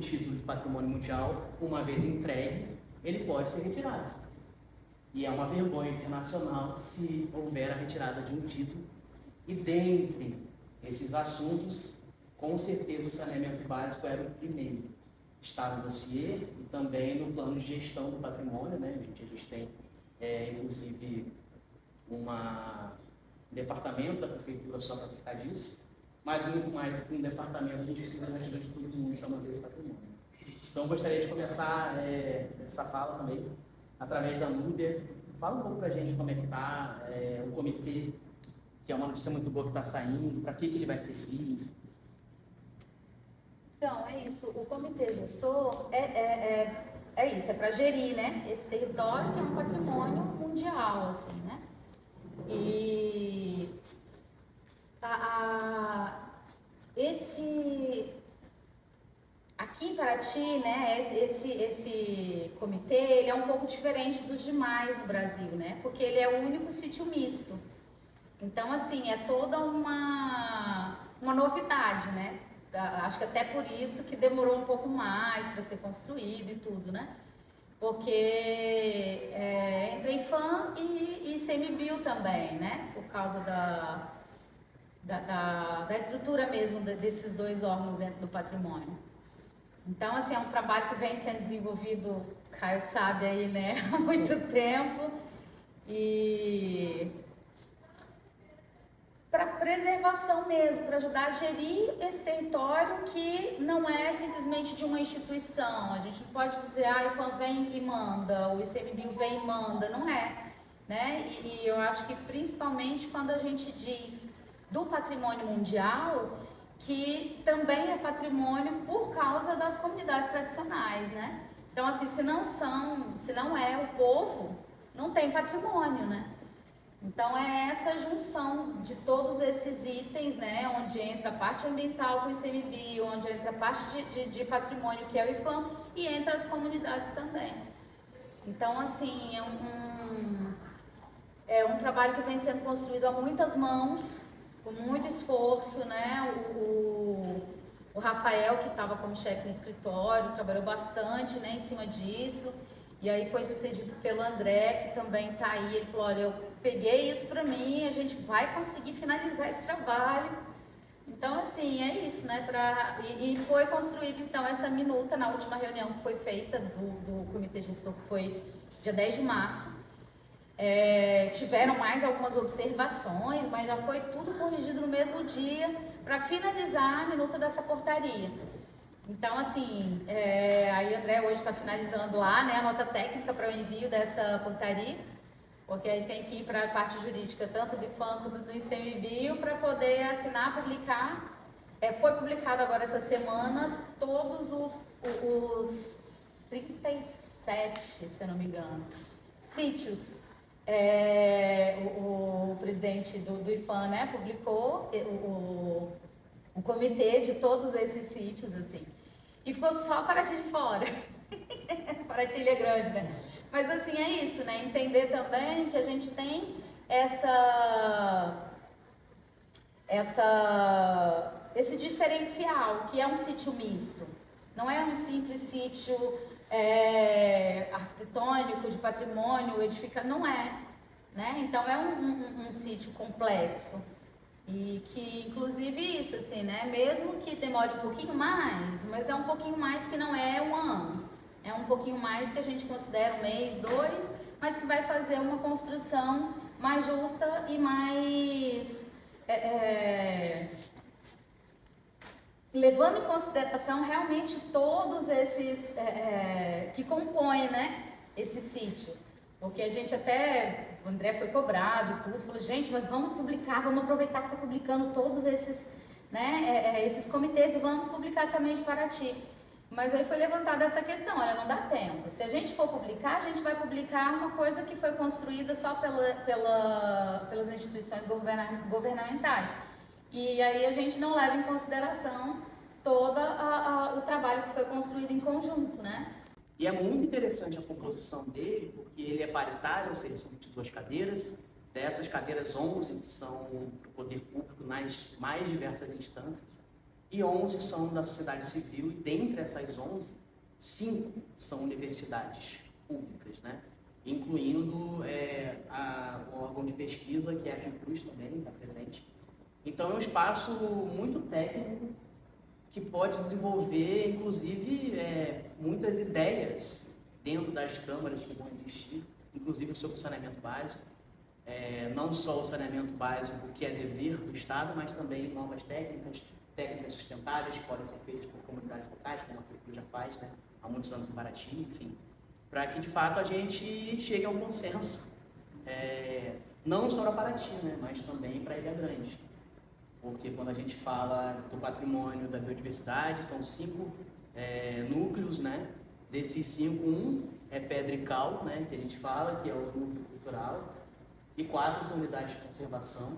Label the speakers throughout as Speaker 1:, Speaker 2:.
Speaker 1: título de patrimônio mundial, uma vez entregue, ele pode ser retirado. E é uma vergonha internacional se houver a retirada de um título. E dentre esses assuntos, com certeza o saneamento básico era o primeiro. Está no dossiê e também no plano de gestão do patrimônio, né? A gente tem, inclusive, um departamento da prefeitura só para tratar disso, mas muito mais do que um departamento, a gente precisa da ajuda de todo mundo para manter esse patrimônio. Então, gostaria de começar essa fala também através da Núbia. Fala um pouco para a gente como é que está o comitê, que é uma notícia muito boa que está saindo, para que ele vai servir.
Speaker 2: Então, é isso. O comitê gestor é isso, é para gerir, né, esse território que é um patrimônio mundial, assim, né? E aqui em Paraty, né, esse comitê, ele é um pouco diferente dos demais no Brasil, né? Porque ele é o único sítio misto. Então, assim, é toda uma novidade, né? Acho que até por isso que demorou um pouco mais para ser construído e tudo, né? Porque entre IPHAN e ICMBio também, né? Por causa da estrutura mesmo desses dois órgãos dentro do patrimônio. Então, assim, é um trabalho que vem sendo desenvolvido, Caio sabe aí, né? Há muito tempo. E para preservação mesmo, para ajudar a gerir esse território que não é simplesmente de uma instituição. A gente não pode dizer, a IPHAN vem e manda, o ICMBio vem e manda, não é, né? E eu acho que principalmente quando a gente diz do patrimônio mundial, que também é patrimônio por causa das comunidades tradicionais, né? Então, assim, se não é o povo, não tem patrimônio, né? Então, é essa junção de todos esses itens, né, onde entra a parte ambiental com o ICMBio, onde entra a parte de patrimônio, que é o IPHAN, e entra as comunidades também. Então, assim, é um trabalho que vem sendo construído a muitas mãos, com muito esforço, né, o Rafael, que estava como chefe no escritório, trabalhou bastante, né, em cima disso. E aí foi sucedido pelo André, que também está aí. Ele falou, olha, eu peguei isso para mim, a gente vai conseguir finalizar esse trabalho. Então, assim, é isso, né? E foi construído, então, essa minuta na última reunião que foi feita do Comitê Gestor, que foi dia 10 de março. Tiveram mais algumas observações, mas já foi tudo corrigido no mesmo dia para finalizar a minuta dessa portaria. Então, assim, aí o André hoje está finalizando lá, né, a nota técnica para o envio dessa portaria, porque aí tem que ir para a parte jurídica, tanto do IPHAN quanto do ICMBio, para poder assinar, publicar. Foi publicado agora essa semana todos os 37, se eu não me engano, sítios. O presidente do IPHAN, né, publicou um comitê de todos esses sítios, assim. E ficou só Paraty de fora. Paraty Ilha Grande, né? Mas, assim, é isso, né? Entender também que a gente tem esse diferencial, que é um sítio misto. Não é um simples sítio arquitetônico, de patrimônio, não é, né? Então, é um sítio complexo. E que, inclusive, isso, assim, né? Mesmo que demore um pouquinho mais, mas é um pouquinho mais que não é um ano. É um pouquinho mais que a gente considera um mês, 2, mas que vai fazer uma construção mais justa e mais... levando em consideração realmente todos esses que compõem, né, esse sítio. Porque a gente até, o André foi cobrado e tudo, falou, gente, mas vamos publicar, vamos aproveitar que está publicando todos esses, né, esses comitês e vamos publicar também de Paraty. Mas aí foi levantada essa questão, olha, não dá tempo. Se a gente for publicar, a gente vai publicar uma coisa que foi construída só pelas instituições governamentais. E aí a gente não leva em consideração todo o trabalho que foi construído em conjunto, né?
Speaker 1: E é muito interessante a composição dele, porque ele é paritário, ou seja, são 22 cadeiras. Dessas cadeiras, 11 são para o poder público nas mais diversas instâncias. e 11 são da sociedade civil, e dentre essas 11, 5 são universidades públicas, né? Incluindo o órgão de pesquisa, que é a Fiocruz também, está presente. Então é um espaço muito técnico que pode desenvolver, inclusive, muitas ideias dentro das câmaras que vão existir, inclusive sobre o saneamento básico. Não só o saneamento básico, que é dever do Estado, mas também novas técnicas sustentáveis que podem ser feitas por comunidades locais, como a Fiocruz já faz, né, há muitos anos em Paraty, enfim, para que de fato a gente chegue a um consenso, não só para Paraty, né, mas também para Ilha Grande. Porque quando a gente fala do patrimônio da biodiversidade, são 5 núcleos, né? Desses 5, um é pedra e cal, né? Que a gente fala, que é o núcleo cultural, e 4 são unidades de conservação.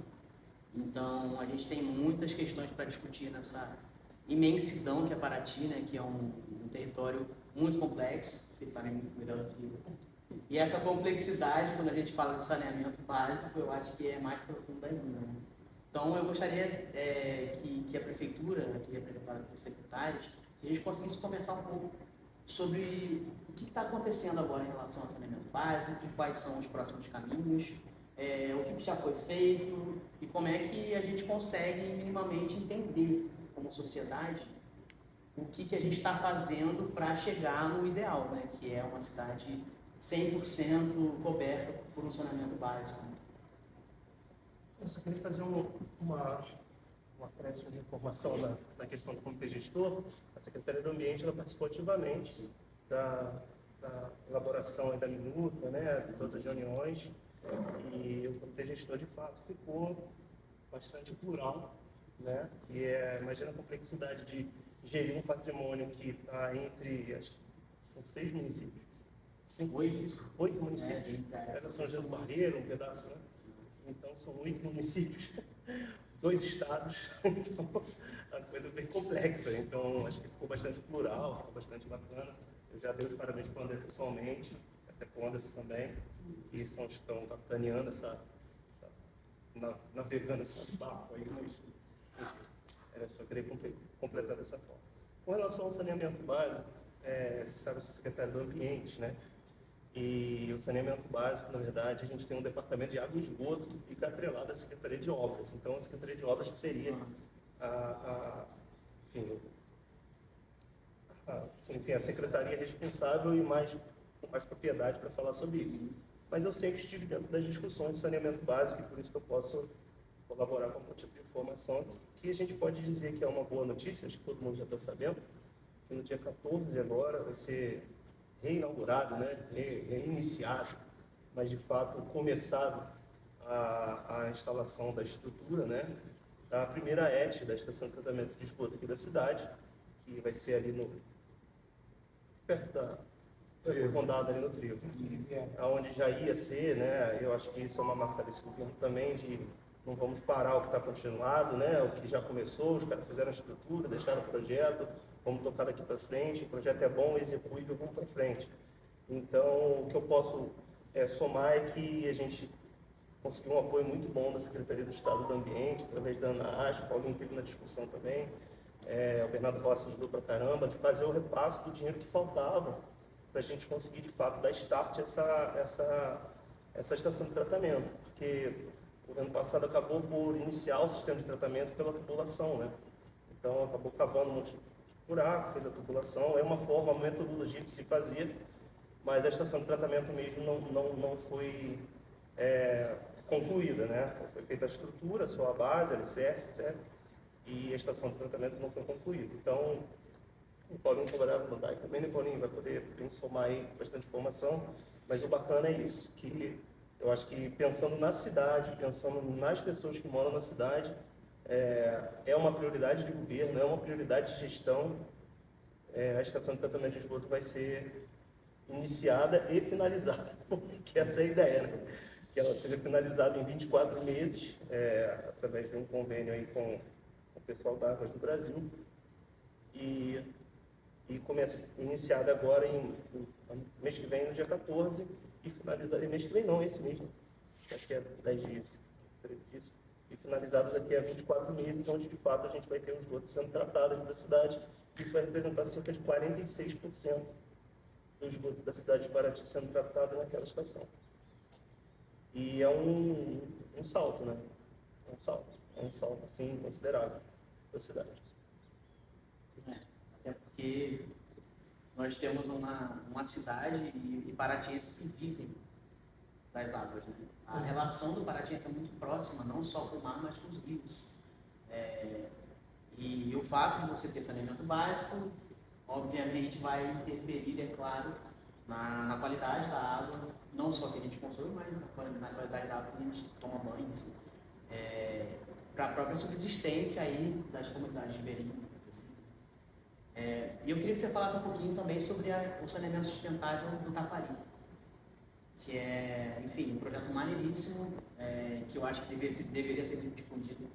Speaker 1: Então, a gente tem muitas questões para discutir nessa imensidão que é Paraty, né? Que é um território muito complexo, vocês sabem muito melhor do que eu. E essa complexidade, quando a gente fala de saneamento básico, eu acho que é mais profunda ainda, né? Então, eu gostaria que a prefeitura, aqui representada pelos secretários, a gente conseguisse conversar um pouco sobre o que está acontecendo agora em relação ao saneamento básico, quais são os próximos caminhos, o que já foi feito e como é que a gente consegue minimamente entender, como sociedade, o que a gente está fazendo para chegar no ideal, né? Que é uma cidade 100% coberta por um saneamento básico.
Speaker 3: Eu só queria fazer uma acréscimo de informação na questão do comitê gestor. A Secretaria do Ambiente ela participou ativamente da elaboração e da minuta, né, de todas as reuniões, e o comitê gestor, de fato, ficou bastante plural, né, imagina a complexidade de gerir um patrimônio que está entre, acho que são 6 municípios. 8 municípios. Pega São José do Barreiro, um pedaço, né? Então, são 8 municípios, 2 estados, então a coisa é bem complexa. Então, acho que ficou bastante plural, ficou bastante bacana. Eu já dei os parabéns para o André pessoalmente, até para o Anderson também, que estão capitaneando navegando esse barco aí, mas, enfim, era só querer completar dessa forma. Com relação ao saneamento básico, vocês sabem, eu sou secretário do Ambiente, né? E o saneamento básico, na verdade, a gente tem um departamento de água e esgoto que fica atrelado à Secretaria de Obras. Então, a Secretaria de Obras que seria a secretaria responsável e com mais propriedade para falar sobre isso. Mas eu sempre estive dentro das discussões de saneamento básico e por isso que eu posso colaborar com algum tipo de informação que a gente pode dizer que é uma boa notícia, acho que todo mundo já está sabendo, que no dia 14 agora vai ser reinaugurado, né, reiniciado, mas de fato começado a instalação da estrutura, né, da primeira ET, da Estação de Tratamento de Esgoto aqui da cidade, que vai ser ali perto do condado, ali no Trevo, aonde já ia ser, né, eu acho que isso é uma marca desse governo também, de não vamos parar o que está continuado, né, o que já começou, os caras fizeram a estrutura, deixaram o projeto, vamos tocar daqui para frente, o projeto é bom, executível, vamos para frente. Então, o que eu posso somar é que a gente conseguiu um apoio muito bom da Secretaria do Estado do Ambiente, através da Ana Acho, o Paulinho teve na discussão também, o Bernardo Rossi ajudou pra caramba, de fazer o repasse do dinheiro que faltava para a gente conseguir, de fato, dar start a essa estação de tratamento, porque o ano passado acabou por iniciar o sistema de tratamento pela tubulação, né? Então, acabou cavando um monte de buraco, fez a tubulação, é uma forma, uma metodologia de se fazer, mas a estação de tratamento mesmo não foi concluída, né? Foi feita a estrutura, só a base, alicerce, etc. E a estação de tratamento não foi concluída. Então, o Paulinho poderá mudar e também, né, Paulinho, vai poder somar aí bastante informação, mas o bacana é isso, que eu acho que pensando na cidade, pensando nas pessoas que moram na cidade, é uma prioridade de governo, é uma prioridade de gestão. A estação de tratamento de esgoto vai ser iniciada e finalizada, que essa é a ideia, né? Que ela seja finalizada em 24 meses, através de um convênio aí com o pessoal da Águas do Brasil, e iniciada agora no mês que vem, no dia 14, e finalizada mês que vem não, esse mês, acho que é 10 dias, 13 dias, e finalizado daqui a 24 meses, onde de fato a gente vai ter o esgoto sendo tratado aqui da cidade. Isso vai representar cerca de 46% do esgoto da cidade de Paraty sendo tratado naquela estação. E é um salto, né? É um salto assim, considerável da cidade.
Speaker 1: Até porque nós temos uma cidade e paratienses que vivem das águas, né? A relação do paratiense é muito próxima, não só com o mar, mas com os rios. E o fato de você ter saneamento básico, obviamente, vai interferir, é claro, na qualidade da água, não só que a gente consome, mas na qualidade da água que a gente toma banho, enfim. Para a própria subsistência aí das comunidades ribeirinhas. E eu queria que você falasse um pouquinho também sobre o saneamento sustentável do Taquari, que é, enfim, um projeto maneiríssimo, que eu acho que deveria ser difundido,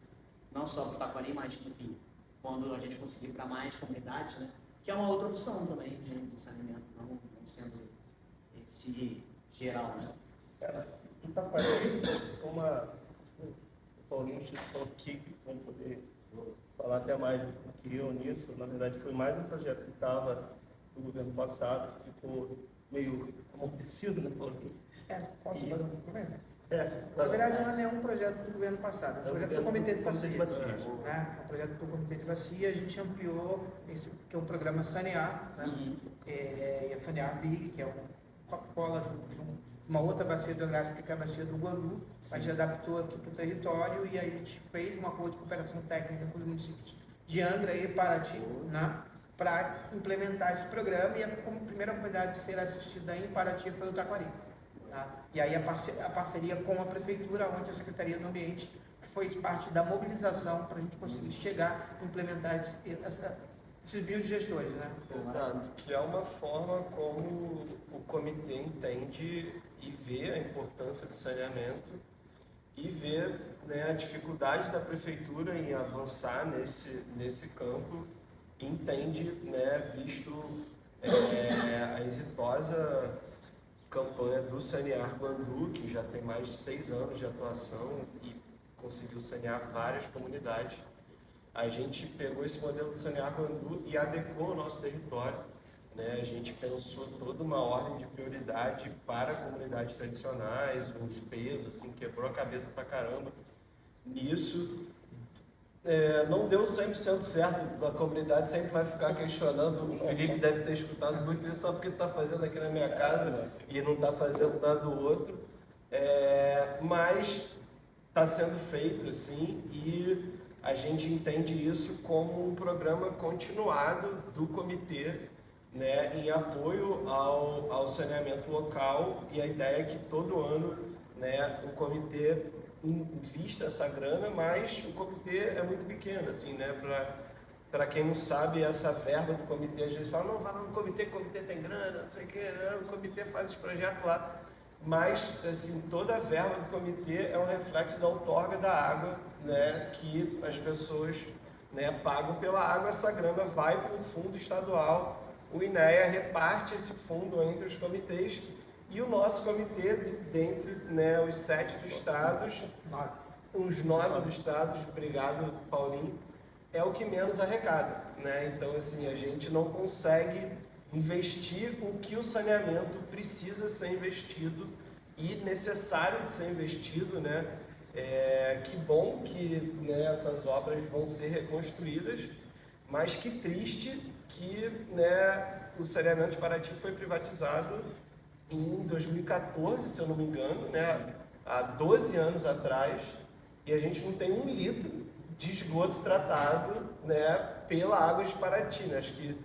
Speaker 1: não só para o Taquari, mas, enfim, quando a gente conseguir para mais comunidades, né? Que é uma outra opção também de saneamento, não sendo esse geral, né?
Speaker 3: Itaquari, o Paulinho falou aqui que vamos poder falar até mais do que eu nisso. Na verdade, foi mais um projeto que estava no governo passado, que ficou meio amortecido, né, Paulinho?
Speaker 4: Posso fazer um complemento? Na verdade, não é nenhum projeto do governo passado, é um projeto do Comitê de Bacia. É um projeto do Comitê de Bacia, a gente ampliou esse, que é o programa Sanear, né? E a Sanear Big, que é uma cola de uma outra bacia hidrográfica, que é a bacia do Guandu. A gente adaptou aqui para o território e aí a gente fez um acordo de cooperação técnica com os municípios de Angra e Paraty, né? Para implementar esse programa, e a primeira comunidade a ser assistida em Paraty foi o Taquari. Tá? E aí a parceria com a Prefeitura, onde a Secretaria do Ambiente fez parte da mobilização para a gente conseguir chegar e implementar esses biodigestores, né?
Speaker 5: Exato, que é uma forma como o comitê entende e vê a importância do saneamento e vê, né, a dificuldade da Prefeitura em avançar nesse campo, e entende, né, visto a exitosa campanha do Sanear Guandu, que já tem mais de 6 anos de atuação e conseguiu sanear várias comunidades. A gente pegou esse modelo do Sanear Guandu e adequou o nosso território, né? A gente pensou toda uma ordem de prioridade para comunidades tradicionais, uns pesos, assim, quebrou a cabeça pra caramba nisso. Não deu 100% certo, a comunidade sempre vai ficar questionando. O Felipe deve ter escutado muito isso, só porque está fazendo aqui na minha casa e não está fazendo nada do outro, mas está sendo feito assim, e a gente entende isso como um programa continuado do comitê, né, em apoio ao saneamento local, e a ideia é que todo ano, né, o comitê invista essa grana, mas o comitê é muito pequeno, assim, né? Para quem não sabe, essa verba do comitê, às vezes fala, não, vai lá no comitê, o comitê tem grana, não sei o que, o comitê faz esse projeto lá. Mas, assim, toda a verba do comitê é um reflexo da outorga da água, né? Que as pessoas, né, pagam pela água, essa grana vai para um fundo estadual, o INEA reparte esse fundo entre os comitês. E o nosso comitê, dentre, né, os 7 dos estados, os 9 dos estados, obrigado, Paulinho, é o que menos arrecada, né? Então, assim, a gente não consegue investir o que o saneamento precisa ser investido e necessário de ser investido, né? Que bom que, né, essas obras vão ser reconstruídas, mas que triste que, né, o saneamento de Paraty foi privatizado em 2014, se eu não me engano, né, há 12 anos atrás, e a gente não tem 1 litro de esgoto tratado, né, pela água de Paraty, né? Acho que,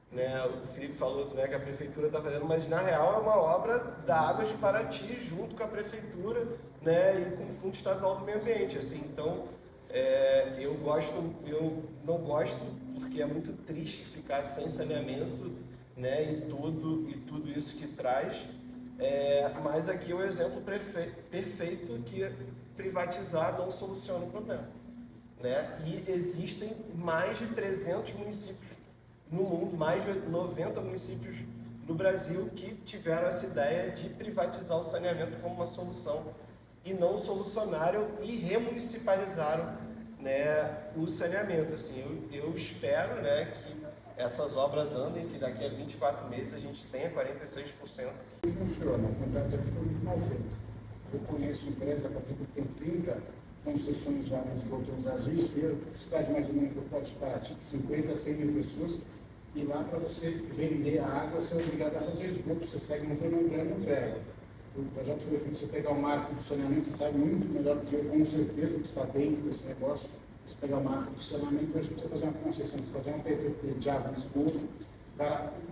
Speaker 5: né, o Felipe falou, né, que a prefeitura está fazendo, mas na real é uma obra da Águas de Paraty junto com a prefeitura, né, e com o Fundo Estadual do Meio Ambiente, assim. Então, eu não gosto porque é muito triste ficar sem saneamento, né, e tudo isso que traz, mas aqui é o exemplo perfeito que privatizar não soluciona o problema, né? E existem mais de 300 municípios no mundo, mais de 90 municípios no Brasil que tiveram essa ideia de privatizar o saneamento como uma solução e não solucionaram e remunicipalizaram, né, o saneamento. Assim, eu espero, né, que essas obras andem, que daqui a 24 meses a gente tenha 46%.
Speaker 6: Funciona, o contrato foi muito mal feito. Eu conheço empresa, por exemplo, que tem 30 concessões já no esgoto no Brasil inteiro, cidade mais ou menos do Porto de Paraty, de 50 a 100 mil pessoas, e lá para você vender a água, você é obrigado a fazer esgoto, você segue um cronograma e entrega. O projeto foi feito, você pegar o marco do saneamento, você sabe muito melhor do que eu, com certeza, que está dentro desse negócio. Você pegar o marco do saneamento, hoje você fazer uma concessão, você fazer uma PPP de água e esgoto.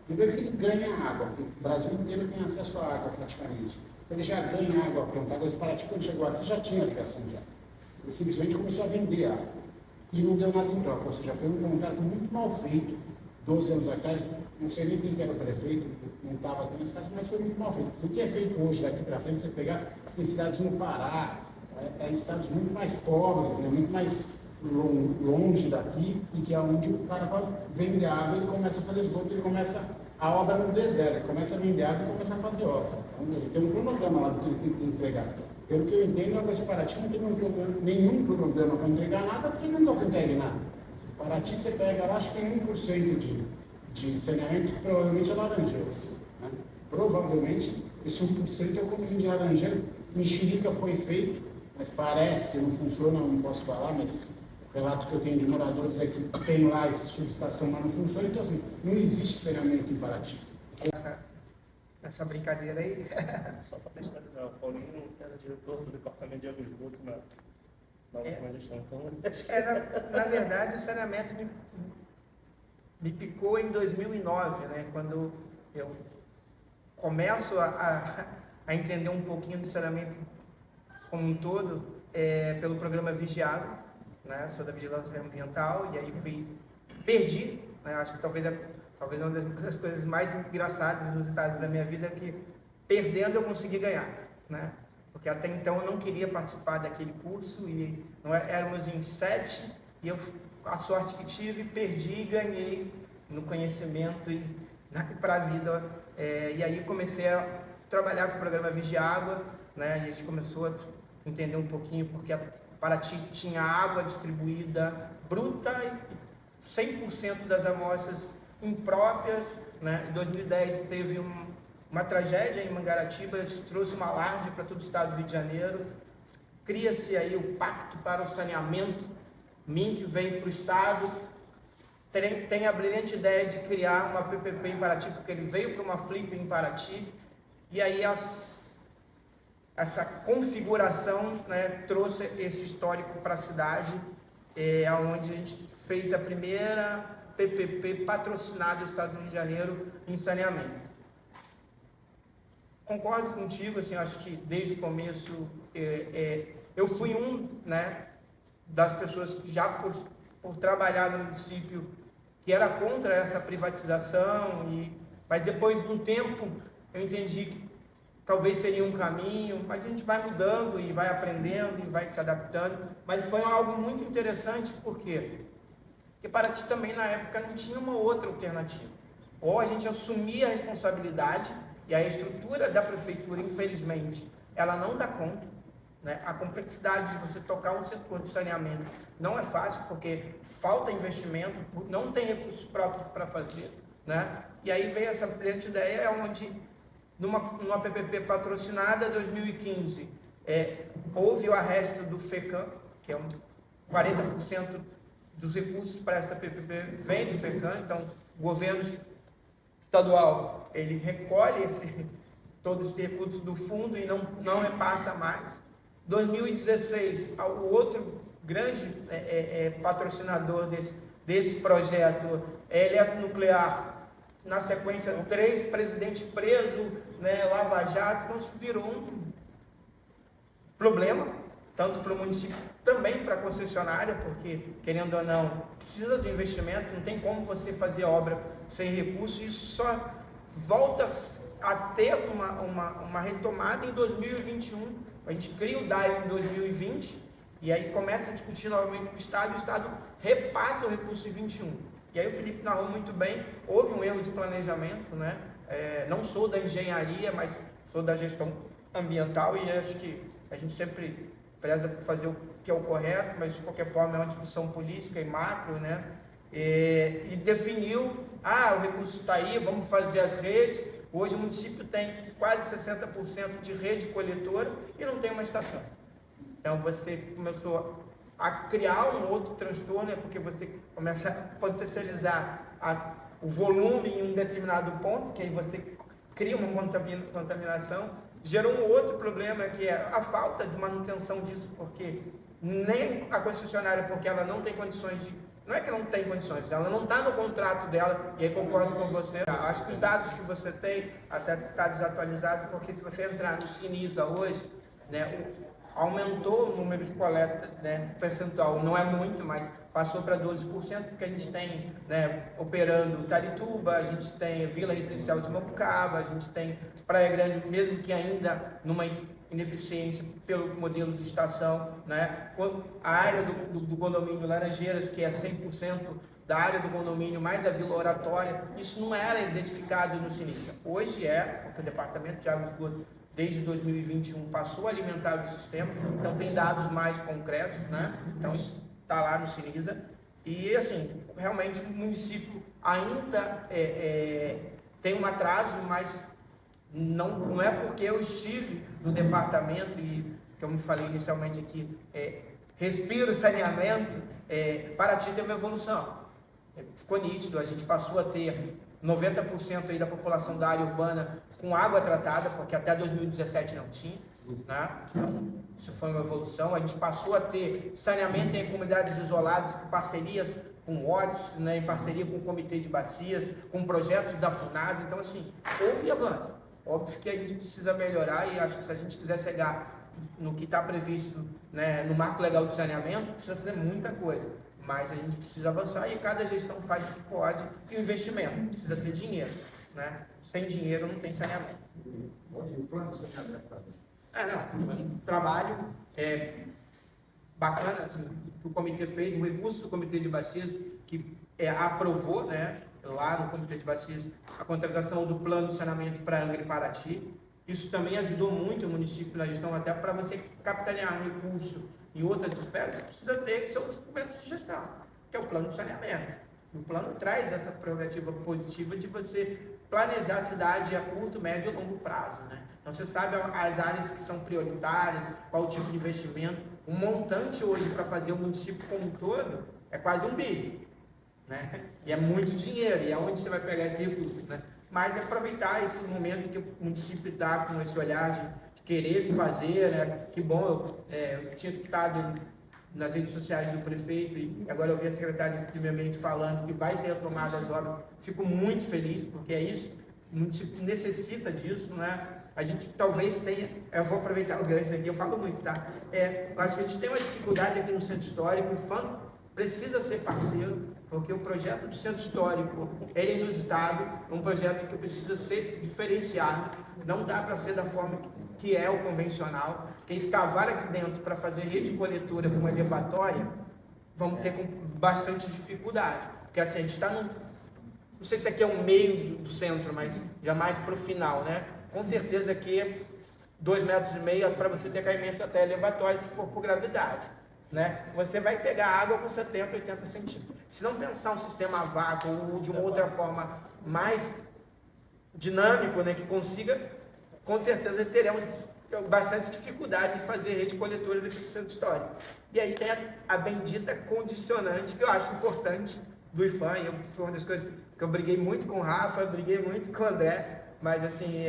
Speaker 6: Primeiro que ele ganha água, porque o Brasil inteiro tem acesso à água praticamente. Ele já ganha água pronta. Agora, o Paraty, quando chegou aqui, já tinha ligação já. Ele simplesmente começou a vender água. E não deu nada em troca, ou seja, foi um contrato muito mal feito, 12 anos atrás, não sei nem quem era o prefeito, não estava aqui na cidade, mas foi muito mal feito. O que é feito hoje, daqui para frente, você pegar em cidades no Pará, em estados muito mais pobres, né, muito mais longe daqui, e que é onde o cara pode vender água, ele começa a fazer esgoto, ele começa a obra no deserto, ele começa a vender água e começa a fazer obra. Então, ele tem um cronograma lá do que ele tem que entregar. Pelo que eu entendo, a coisa Paraty não tem nenhum cronograma para entregar nada, porque nunca foi entregue nada. Paraty, você pega lá, acho que tem 1% de saneamento, que provavelmente é Laranjeiras. Né? Provavelmente, esse 1% é o começo de Laranjeiras. Mexerica foi feito, mas parece que não funciona, não posso falar, mas o relato que eu tenho de moradores é que tem lá essa subestação, mas não funciona. Então, assim, não existe saneamento em Paraty.
Speaker 4: Essa brincadeira aí.
Speaker 3: Só para textualizar, o Paulinho era diretor do departamento de água e esgoto na última gestão. Então...
Speaker 4: Acho que na verdade, o saneamento me picou em 2009, né? Quando eu começo a entender um pouquinho do saneamento como um todo, pelo programa Vigiado, né? Sou da Vigilância Ambiental, e aí perdi, né? Acho que talvez uma das coisas mais engraçadas e inusitadas da minha vida é que, perdendo, eu consegui ganhar, né? Porque até então eu não queria participar daquele curso, e éramos em 7, e eu, a sorte que tive, perdi e ganhei no conhecimento e para a vida. E aí comecei a trabalhar com o programa Vigiágua, né? E a gente começou a entender um pouquinho porque a Paraty tinha água distribuída bruta e 100% das amostras impróprias, né? Em 2010 teve uma tragédia em Mangaratiba, isso trouxe uma alarde para todo o estado do Rio de Janeiro. Cria-se aí o Pacto para o Saneamento, MINC vem para o estado, tem a brilhante ideia de criar uma PPP em Paraty, porque ele veio para uma Flip em Paraty, e aí essa configuração, né, trouxe esse histórico para a cidade, onde a gente fez a primeira PPP patrocinada do estado do Rio de Janeiro em saneamento. Concordo contigo, assim, acho que desde o começo eu fui né, das pessoas que já por trabalhar no município que era contra essa privatização, mas depois de um tempo eu entendi que talvez seria um caminho, mas a gente vai mudando e vai aprendendo e vai se adaptando. Mas foi algo muito interessante, por quê? Porque Paraty também na época não tinha uma outra alternativa. Ou a gente assumia a responsabilidade, e a estrutura da prefeitura, infelizmente, ela não dá conta, né? A complexidade de você tocar um setor de saneamento não é fácil, porque falta investimento, não tem recursos próprios para fazer, né? E aí veio essa brilhante ideia, onde numa PPP patrocinada 2015, houve o arresto do FECAM, que é 40% dos recursos para essa PPP vem do FECAM, então o governo estadual, ele recolhe todos esses recursos do fundo e não repassa mais. 2016, o outro grande patrocinador desse projeto é Eletronuclear, na sequência 3, presidente preso, né, Lava Jato, então isso virou um problema, tanto para o município, também para a concessionária, porque, querendo ou não, precisa do investimento, não tem como você fazer obra sem recurso, isso só volta a ter uma retomada em 2021, a gente cria o DAI em 2020, e aí começa a discutir novamente com o Estado, e o Estado repassa o recurso em 21. E aí o Felipe narrou muito bem, houve um erro de planejamento, né? Não sou da engenharia, mas sou da gestão ambiental, e acho que a gente sempre preza por fazer o que é o correto, mas de qualquer forma é uma discussão política e macro, né? E definiu, o recurso está aí, vamos fazer as redes. Hoje o município tem quase 60% de rede coletora e não tem uma estação. Então você começou a criar um outro transtorno, porque você começa a potencializar o volume em um determinado ponto, que aí você cria uma contaminação, gerou um outro problema, que é a falta de manutenção disso, porque nem a concessionária, porque ela não tem condições de... Não é que não tem condições, ela não está no contrato dela, e aí concordo com você. Acho que os dados que você tem até está desatualizado, porque se você entrar no Sinisa hoje, né, aumentou o número de coleta, né, percentual, não é muito, mas passou para 12%, porque a gente tem, né, operando Tarituba, a gente tem Vila Residencial de Mapucaba, a gente tem Praia Grande, mesmo que ainda numa ineficiência pelo modelo de estação, né, a área do condomínio Laranjeiras, que é 100% da área do condomínio, mais a Vila Oratória, isso não era identificado no Sinisa. Hoje porque o Departamento de Água e Esgoto, desde 2021, passou a alimentar o sistema, então tem dados mais concretos, né? Então isso está lá no Sinisa. E assim, realmente o município ainda tem um atraso, mas não é porque eu estive no departamento e, como eu falei inicialmente aqui, respiro saneamento, Paraty teve uma evolução. Ficou nítido, a gente passou a ter 90% aí da população da área urbana com água tratada, porque até 2017 não tinha, né? Então, isso foi uma evolução. A gente passou a ter saneamento em comunidades isoladas, com parcerias com o ODS, né, em parceria com o Comitê de Bacias, com projetos da FUNASA. Então, assim, houve avanço. Óbvio que a gente precisa melhorar e acho que se a gente quiser chegar no que está previsto, né, no marco legal de saneamento, precisa fazer muita coisa. Mas a gente precisa avançar e cada gestão faz o que pode e o investimento. Precisa ter dinheiro, né? Sem dinheiro não tem saneamento.
Speaker 6: E o plano de saneamento?
Speaker 4: Um trabalho bacana assim, que o comitê fez, o recurso do Comitê de Bacias, que aprovou, né, lá no Comitê de Bacias, a contratação do plano de saneamento para Angra e Paraty. Isso também ajudou muito o município na gestão, até para você capitanear recurso em outras esferas, você precisa ter seus documentos de gestão, que é o plano de saneamento. O plano traz essa prerrogativa positiva de você planejar a cidade a curto, médio e longo prazo, né? Então você sabe as áreas que são prioritárias, qual o tipo de investimento. O montante hoje para fazer o município como um todo é quase 1 bilhão, né? E é muito dinheiro, e é onde você vai pegar esse recurso, né? Mas aproveitar esse momento que o município está com esse olhar de querer fazer, né? Que bom, eu tinha ficado nas redes sociais do prefeito e agora eu vi a secretária de Meio Ambiente falando que vai ser retomada as obras. Fico muito feliz, porque é isso, o município necessita disso, né? A gente talvez tenha, eu vou aproveitar o gancho aqui, eu falo muito, tá? Eu acho que a gente tem uma dificuldade aqui no Centro Histórico, o FAM precisa ser parceiro, porque o projeto do Centro Histórico é inusitado, é um projeto que precisa ser diferenciado, não dá para ser da forma que é o convencional, que escavar aqui dentro para fazer rede coletora com elevatória, vamos ter com bastante dificuldade, porque assim, a gente está não sei se aqui é o meio do centro, mas já mais para o final, né? Com certeza aqui 2,5 metros para você ter caimento até elevatório se for por gravidade, né? Você vai pegar água com 70, 80 centímetros. Se não pensar um sistema a vácuo ou de uma outra forma mais dinâmico, né, que consiga, com certeza teremos bastante dificuldade de fazer rede coletoras aqui no Centro Histórico. E aí tem a bendita condicionante, que eu acho importante, do IFAM, foi uma das coisas que eu briguei muito com o Rafa, briguei muito com o André, mas assim,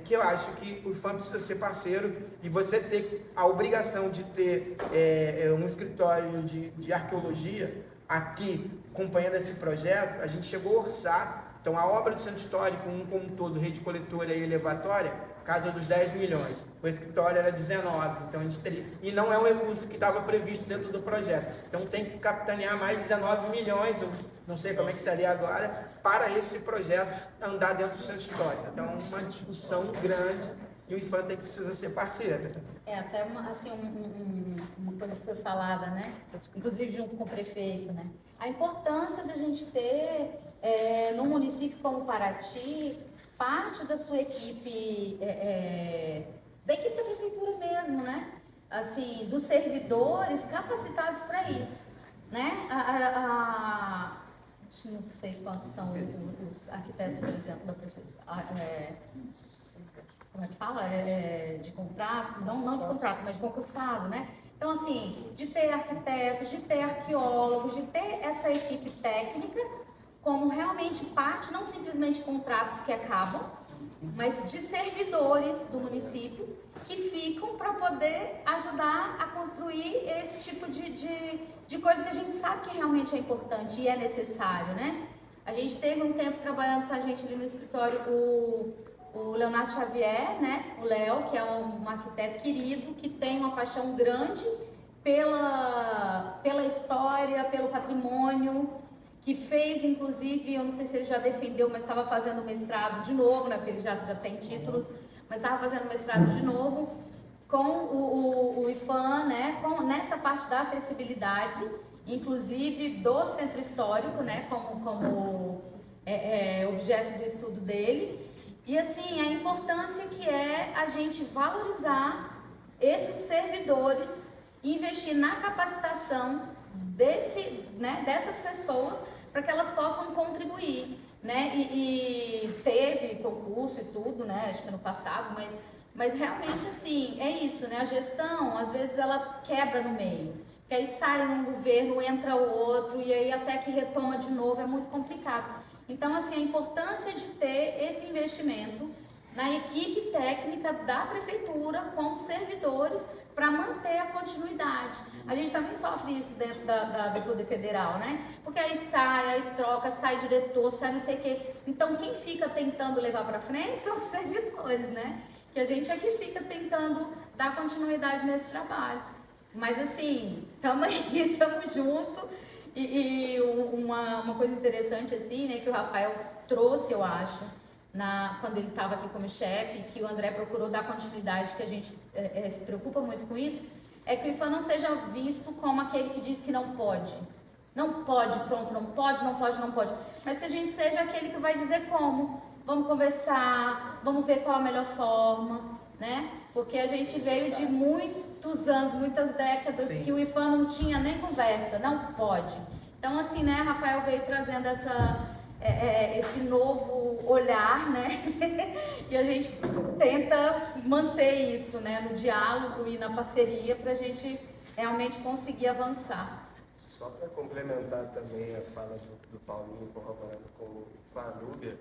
Speaker 4: que eu acho que o IFAM precisa ser parceiro e você ter a obrigação de ter um escritório de arqueologia aqui, acompanhando esse projeto. A gente chegou a orçar, então a obra do Centro Histórico, como um todo, rede coletora e elevatória, casa dos 10 milhões, o escritório era 19, então a gente teria, e não é um recurso que estava previsto dentro do projeto, então tem que capitanear mais 19 milhões, eu não sei como é que estaria agora, para esse projeto andar dentro do Centro Histórico. Então uma discussão grande e o IFAM precisa ser parceiro.
Speaker 2: Até uma coisa que foi falada, né? Inclusive junto com o prefeito, né? A importância da gente ter, num município como Paraty, parte da sua equipe, da equipe da prefeitura mesmo, né? assim, dos servidores capacitados para isso, né? Não sei quantos são os arquitetos, por exemplo, da prefeitura. Como é que fala? De contrato, não de contrato, mas de concursado, né? Então, assim, de ter arquitetos, de ter arqueólogos, de ter essa equipe técnica como realmente parte, não simplesmente contratos que acabam, mas de servidores do município que ficam para poder ajudar a construir esse tipo de coisa que a gente sabe que realmente é importante e é necessário, né? A gente teve um tempo trabalhando com a gente ali no escritório o Leonardo Xavier, né? O Léo, que é um arquiteto querido, que tem uma paixão grande pela história, pelo patrimônio, que fez, inclusive, eu não sei se ele já defendeu, mas estava fazendo mestrado de novo, né? Porque ele já tem títulos, mas estava fazendo mestrado de novo com o IFAM, né? Nessa parte da acessibilidade, inclusive do centro histórico, né? Como objeto do estudo dele. E assim, a importância que é a gente valorizar esses servidores e investir na capacitação dessas pessoas para que elas possam contribuir, né? E teve concurso e tudo, né? Acho que no passado, mas realmente assim, é isso, né? A gestão, às vezes, ela quebra no meio. Que aí sai um governo, entra o outro, e aí até que retoma de novo, é muito complicado. Então, assim, a importância de ter esse investimento na equipe técnica da prefeitura com os servidores para manter a continuidade. A gente também sofre isso dentro do Poder Federal, né? Porque aí troca, sai diretor, sai não sei o quê. Então, quem fica tentando levar para frente são os servidores, né? Que a gente é que fica tentando dar continuidade nesse trabalho. Mas, assim, estamos aí, estamos juntos. E uma coisa interessante, assim, né, que o Rafael trouxe, eu acho, quando ele estava aqui como chefe, que o André procurou dar continuidade, que a gente se preocupa muito com isso, é que o IFAM não seja visto como aquele que diz que não pode. Não pode, pronto, não pode. Mas que a gente seja aquele que vai dizer como. Vamos conversar, vamos ver qual a melhor forma, né? Porque a gente veio de muitos anos, muitas décadas, sim, que o IFAM não tinha nem conversa, não pode. Então, assim, né, Rafael veio trazendo esse novo olhar, né? E a gente tenta manter isso, né, no diálogo e na parceria para a gente realmente conseguir avançar.
Speaker 5: Só para complementar também a fala do Paulinho, corroborando com a Núbia,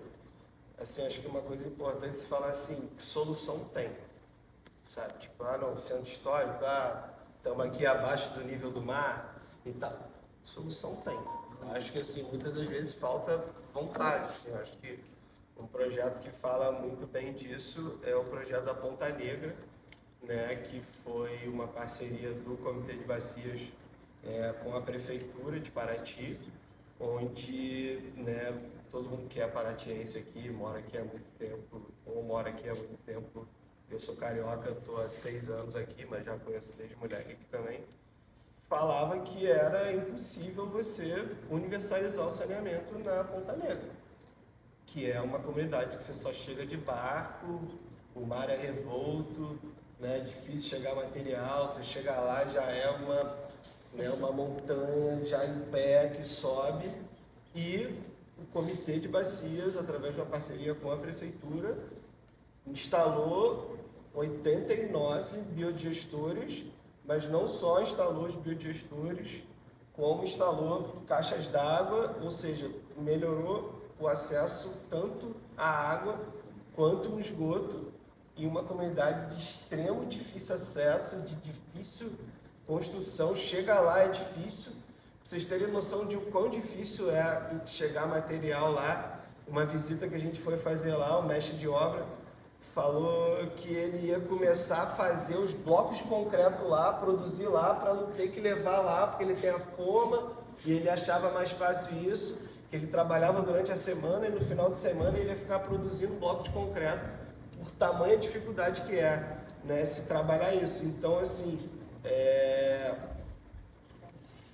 Speaker 5: assim, acho que uma coisa importante é se falar assim, que solução tem. Sabe, tipo, não, centro histórico, estamos aqui abaixo do nível do mar e tal. Solução tem. Acho que, assim, muitas das vezes falta vontade. Assim, acho que um projeto que fala muito bem disso é o projeto da Ponta Negra, né, que foi uma parceria do Comitê de Bacias com a Prefeitura de Paraty, onde, né, todo mundo que é paratiense aqui, mora aqui há muito tempo, ou mora aqui há muito tempo. Eu sou carioca, estou há 6 anos aqui, mas já conheço desde moleque aqui também. Falava que era impossível você universalizar o saneamento na Ponta Negra, que é uma comunidade que você só chega de barco, o mar é revolto, né, é difícil chegar material, você chega lá já é uma montanha já em pé que sobe, e o Comitê de Bacias, através de uma parceria com a Prefeitura, instalou 89 biodigestores, mas não só instalou os biodigestores, como instalou caixas d'água, ou seja, melhorou o acesso tanto à água quanto no esgoto, em uma comunidade de extremo difícil acesso, de difícil construção. Chega lá é difícil. Pra vocês terem noção de o quão difícil é chegar material lá, uma visita que a gente foi fazer lá, o mestre de obra falou que ele ia começar a fazer os blocos de concreto lá, produzir lá, para não ter que levar lá, porque ele tem a forma e ele achava mais fácil isso, que ele trabalhava durante a semana e no final de semana ele ia ficar produzindo bloco de concreto, por tamanha dificuldade que é, né, se trabalhar isso. Então, assim,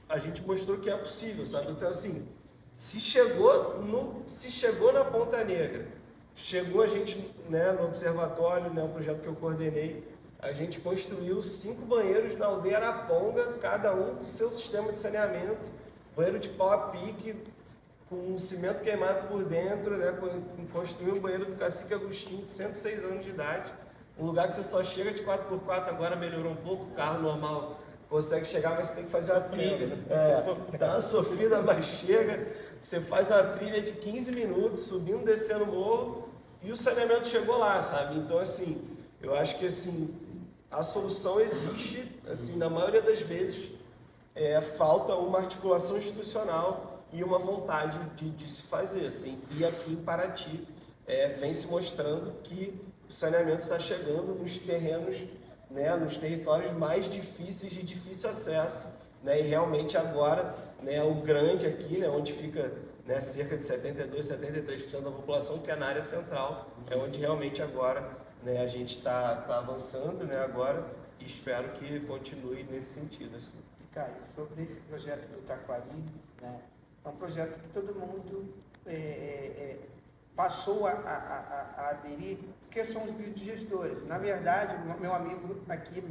Speaker 5: a gente mostrou que é possível, sabe? Então, assim, se chegou na Ponta Negra, chegou a gente, né, no observatório, né, um projeto que eu coordenei, a gente construiu 5 banheiros na aldeia Araponga, cada um com seu sistema de saneamento, banheiro de pau a pique, com cimento queimado por dentro, né? Construiu um banheiro do Cacique Agostinho, de 106 anos de idade, um lugar que você só chega de 4x4, agora melhorou um pouco, o carro normal consegue chegar, mas você tem que fazer a trilha, dá uma sofrida, mas chega, você faz a trilha de 15 minutos, subindo, descendo o morro, e o saneamento chegou lá, sabe? Então, assim, eu acho que, assim, a solução existe, assim, na maioria das vezes, falta uma articulação institucional e uma vontade de se fazer, assim. E aqui em Paraty vem se mostrando que o saneamento está chegando nos terrenos, né, nos territórios mais difíceis de difícil acesso, né, e realmente agora, né, o grande aqui, né, onde fica, né, cerca de 72, 73% da população, que é na área central, é onde realmente agora, né, a gente está avançando, né, agora, e espero que continue nesse sentido. Assim.
Speaker 4: Caio, sobre esse projeto do Taquari, né, é um projeto que todo mundo passou a aderir, porque são os biodigestores. Na verdade, meu amigo aqui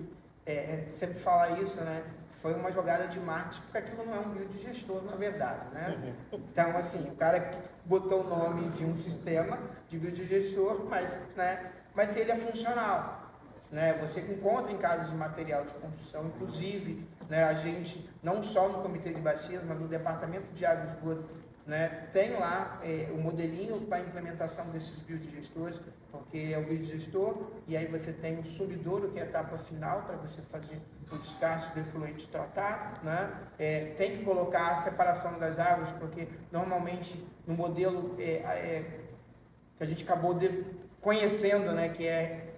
Speaker 4: sempre fala isso, né? Foi uma jogada de marketing, porque aquilo não é um biodigestor, na verdade, né? Então, assim, o cara botou o nome de um sistema de biodigestor, mas ele é funcional. Né? Você encontra em casas de material de construção, inclusive, né, a gente, não só no Comitê de Bacias, mas no Departamento de Água e Esgoto, né, tem lá o modelinho para a implementação desses biodigestores, porque é o biodigestor, e aí você tem o sumidouro, que é a etapa final para você fazer o descarte do efluente tratar, né? Tem que colocar a separação das águas, porque normalmente no modelo que a gente acabou conhecendo, né, que é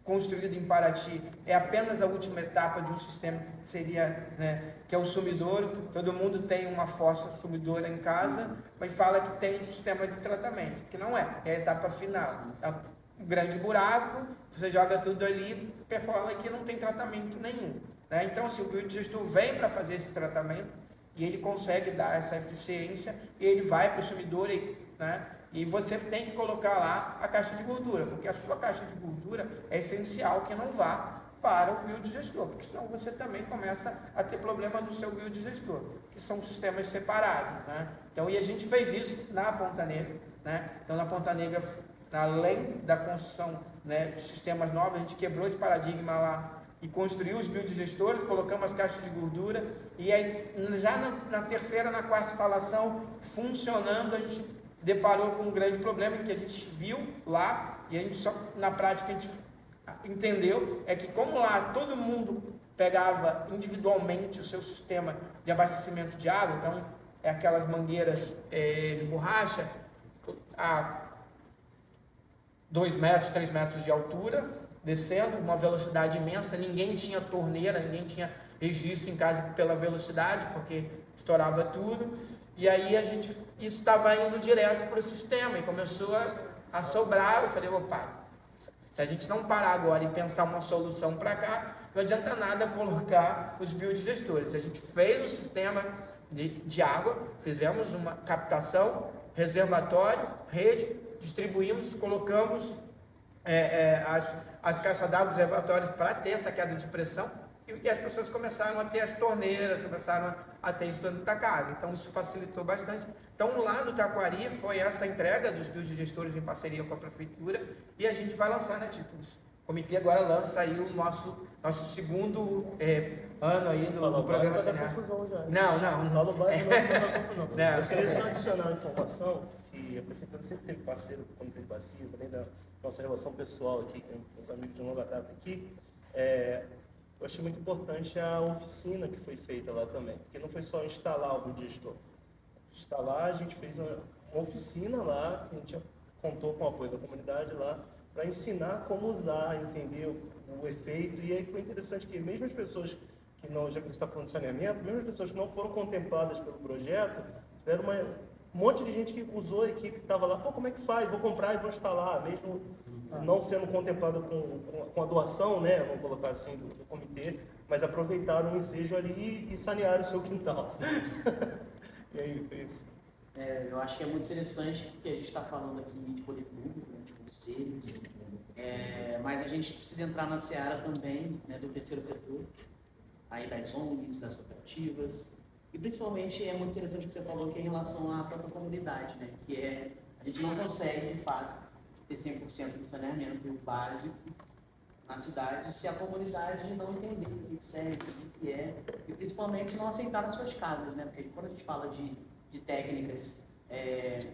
Speaker 4: construído em Paraty, é apenas a última etapa de um sistema que seria, né, que é o sumidouro. Todo mundo tem uma fossa sumidora em casa, mas fala que tem um sistema de tratamento, que não é a etapa final. É um grande buraco, você joga tudo ali, percola aqui, não tem tratamento nenhum. Né? Então, assim, o biodigestor vem para fazer esse tratamento e ele consegue dar essa eficiência e ele vai para o sumidouro, né? E você tem que colocar lá a caixa de gordura, porque a sua caixa de gordura é essencial que não vá para o biodigestor, porque senão você também começa a ter problema no seu biodigestor, que são sistemas separados, né? Então, e a gente fez isso na Ponta Negra, né? Então, na Ponta Negra, além da construção, né, de sistemas novos, a gente quebrou esse paradigma lá e construiu os biodigestores, colocamos as caixas de gordura, e aí, já na terceira, na quarta instalação, funcionando, a gente deparou com um grande problema que a gente viu lá, e a gente só, na prática, a gente entendeu, é que como lá todo mundo pegava individualmente o seu sistema de abastecimento de água, então é aquelas mangueiras de borracha a 2 metros, 3 metros de altura, descendo, uma velocidade imensa, ninguém tinha torneira, ninguém tinha registro em casa pela velocidade, porque estourava tudo, e aí isso estava indo direto para o sistema, e começou a sobrar. Eu falei, opa, se a gente não parar agora e pensar uma solução para cá, não adianta nada colocar os biodigestores. A gente fez um sistema de água, fizemos uma captação, reservatório, rede, distribuímos, colocamos as caixas d'água, os reservatórios para ter essa queda de pressão, e as pessoas começaram a ter as torneiras, começaram a ter isso dentro da casa. Então isso facilitou bastante. Então lá no Taquari foi essa entrega dos biodigestores em parceria com a prefeitura, e a gente vai lançar, né, tipo, o comitê agora lança aí o nosso segundo ano aí do programa Sanear. Não.
Speaker 3: Fala o bairro, não. Eu queria só adicionar uma informação que a prefeitura sempre teve parceiro com o Comitê de Bacias, além da nossa relação pessoal aqui com os amigos de longa data aqui. Eu achei muito importante a oficina que foi feita lá também, porque não foi só instalar o biodigestor. Instalar, a gente fez uma oficina lá, a gente contou com o apoio da comunidade lá, para ensinar como usar, entender o efeito. E aí foi interessante que mesmo as pessoas que não, já que a gente está falando de saneamento, mesmo as pessoas que não foram contempladas pelo projeto, tiveram um monte de gente que usou a equipe que estava lá, como é que faz? Vou comprar e vou instalar, mesmo não sendo contemplado com a doação, né, vamos colocar assim, do comitê, mas aproveitaram o ensejo ali e sanearam o seu quintal. E aí, foi isso.
Speaker 1: Eu acho que é muito interessante, porque a gente está falando aqui de poder público, né, de conselhos, Mas a gente precisa entrar na seara também, né, do terceiro setor, aí das ONGs, das cooperativas, e principalmente é muito interessante o que você falou, que é em relação à própria comunidade, né, que a gente não consegue, de fato, ter 100% do saneamento básico na cidade se a comunidade não entender o que serve, o que é, e principalmente não aceitar nas suas casas, né, porque quando a gente fala de técnicas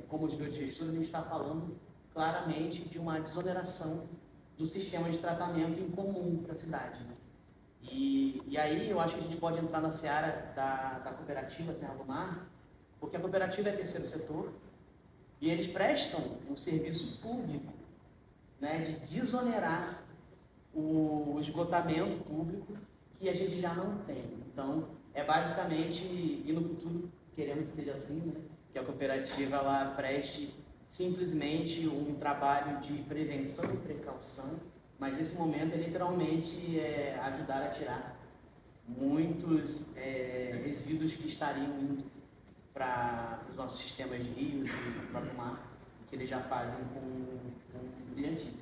Speaker 1: como os biogestores, a gente está falando claramente de uma desoneração do sistema de tratamento em comum para a cidade, né? E aí eu acho que a gente pode entrar na seara da cooperativa Serra do Mar, porque a cooperativa é terceiro setor e eles prestam um serviço público, né, de desonerar o esgotamento público que a gente já não tem. Então, é basicamente, e no futuro queremos que seja assim, né, que a cooperativa ela preste simplesmente um trabalho de prevenção e precaução, mas nesse momento é literalmente ajudar a tirar muitos resíduos que estariam indo para os nossos sistemas de rios e para o mar, que eles já fazem com brilhantismo.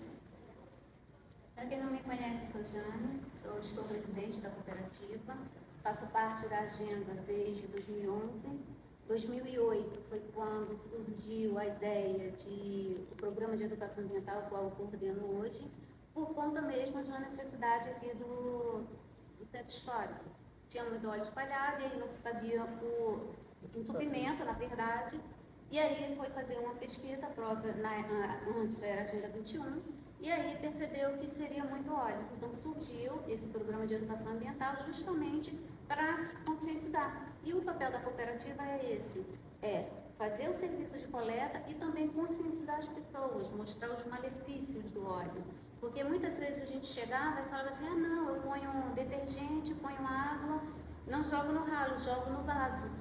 Speaker 7: Para quem não me conhece, sou Jane, estou presidente da cooperativa, faço parte da agenda desde 2011. 2008 foi quando surgiu a ideia do programa de educação ambiental, qual eu coordeno hoje, por conta mesmo de uma necessidade aqui do centro histórico. Tinha muito óleo espalhado e aí não se sabia o entupimento, na verdade, e aí foi fazer uma pesquisa própria, antes era a Agenda 21, e aí percebeu que seria muito óleo. Então surgiu esse programa de educação ambiental justamente para conscientizar. E o papel da cooperativa é esse, fazer o serviço de coleta e também conscientizar as pessoas, mostrar os malefícios do óleo. Porque muitas vezes a gente chegava e falava assim, não, eu ponho detergente, ponho água, não jogo no ralo, jogo no vaso.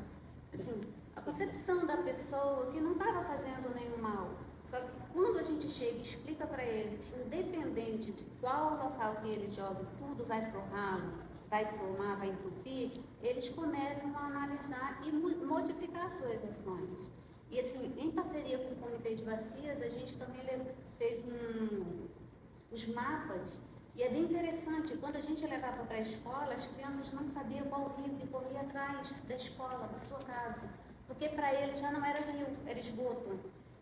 Speaker 7: Assim, a percepção da pessoa que não estava fazendo nenhum mal. Só que quando a gente chega e explica para ele que independente de qual local que ele joga, tudo vai para o ralo, vai para o mar, vai entupir, eles começam a analisar e modificar suas ações. E assim, em parceria com o Comitê de Bacias, a gente também fez os mapas, e é bem interessante, quando a gente levava para a escola, as crianças não sabiam qual rio que corria atrás da escola, da sua casa, porque para eles já não era rio, era esgoto.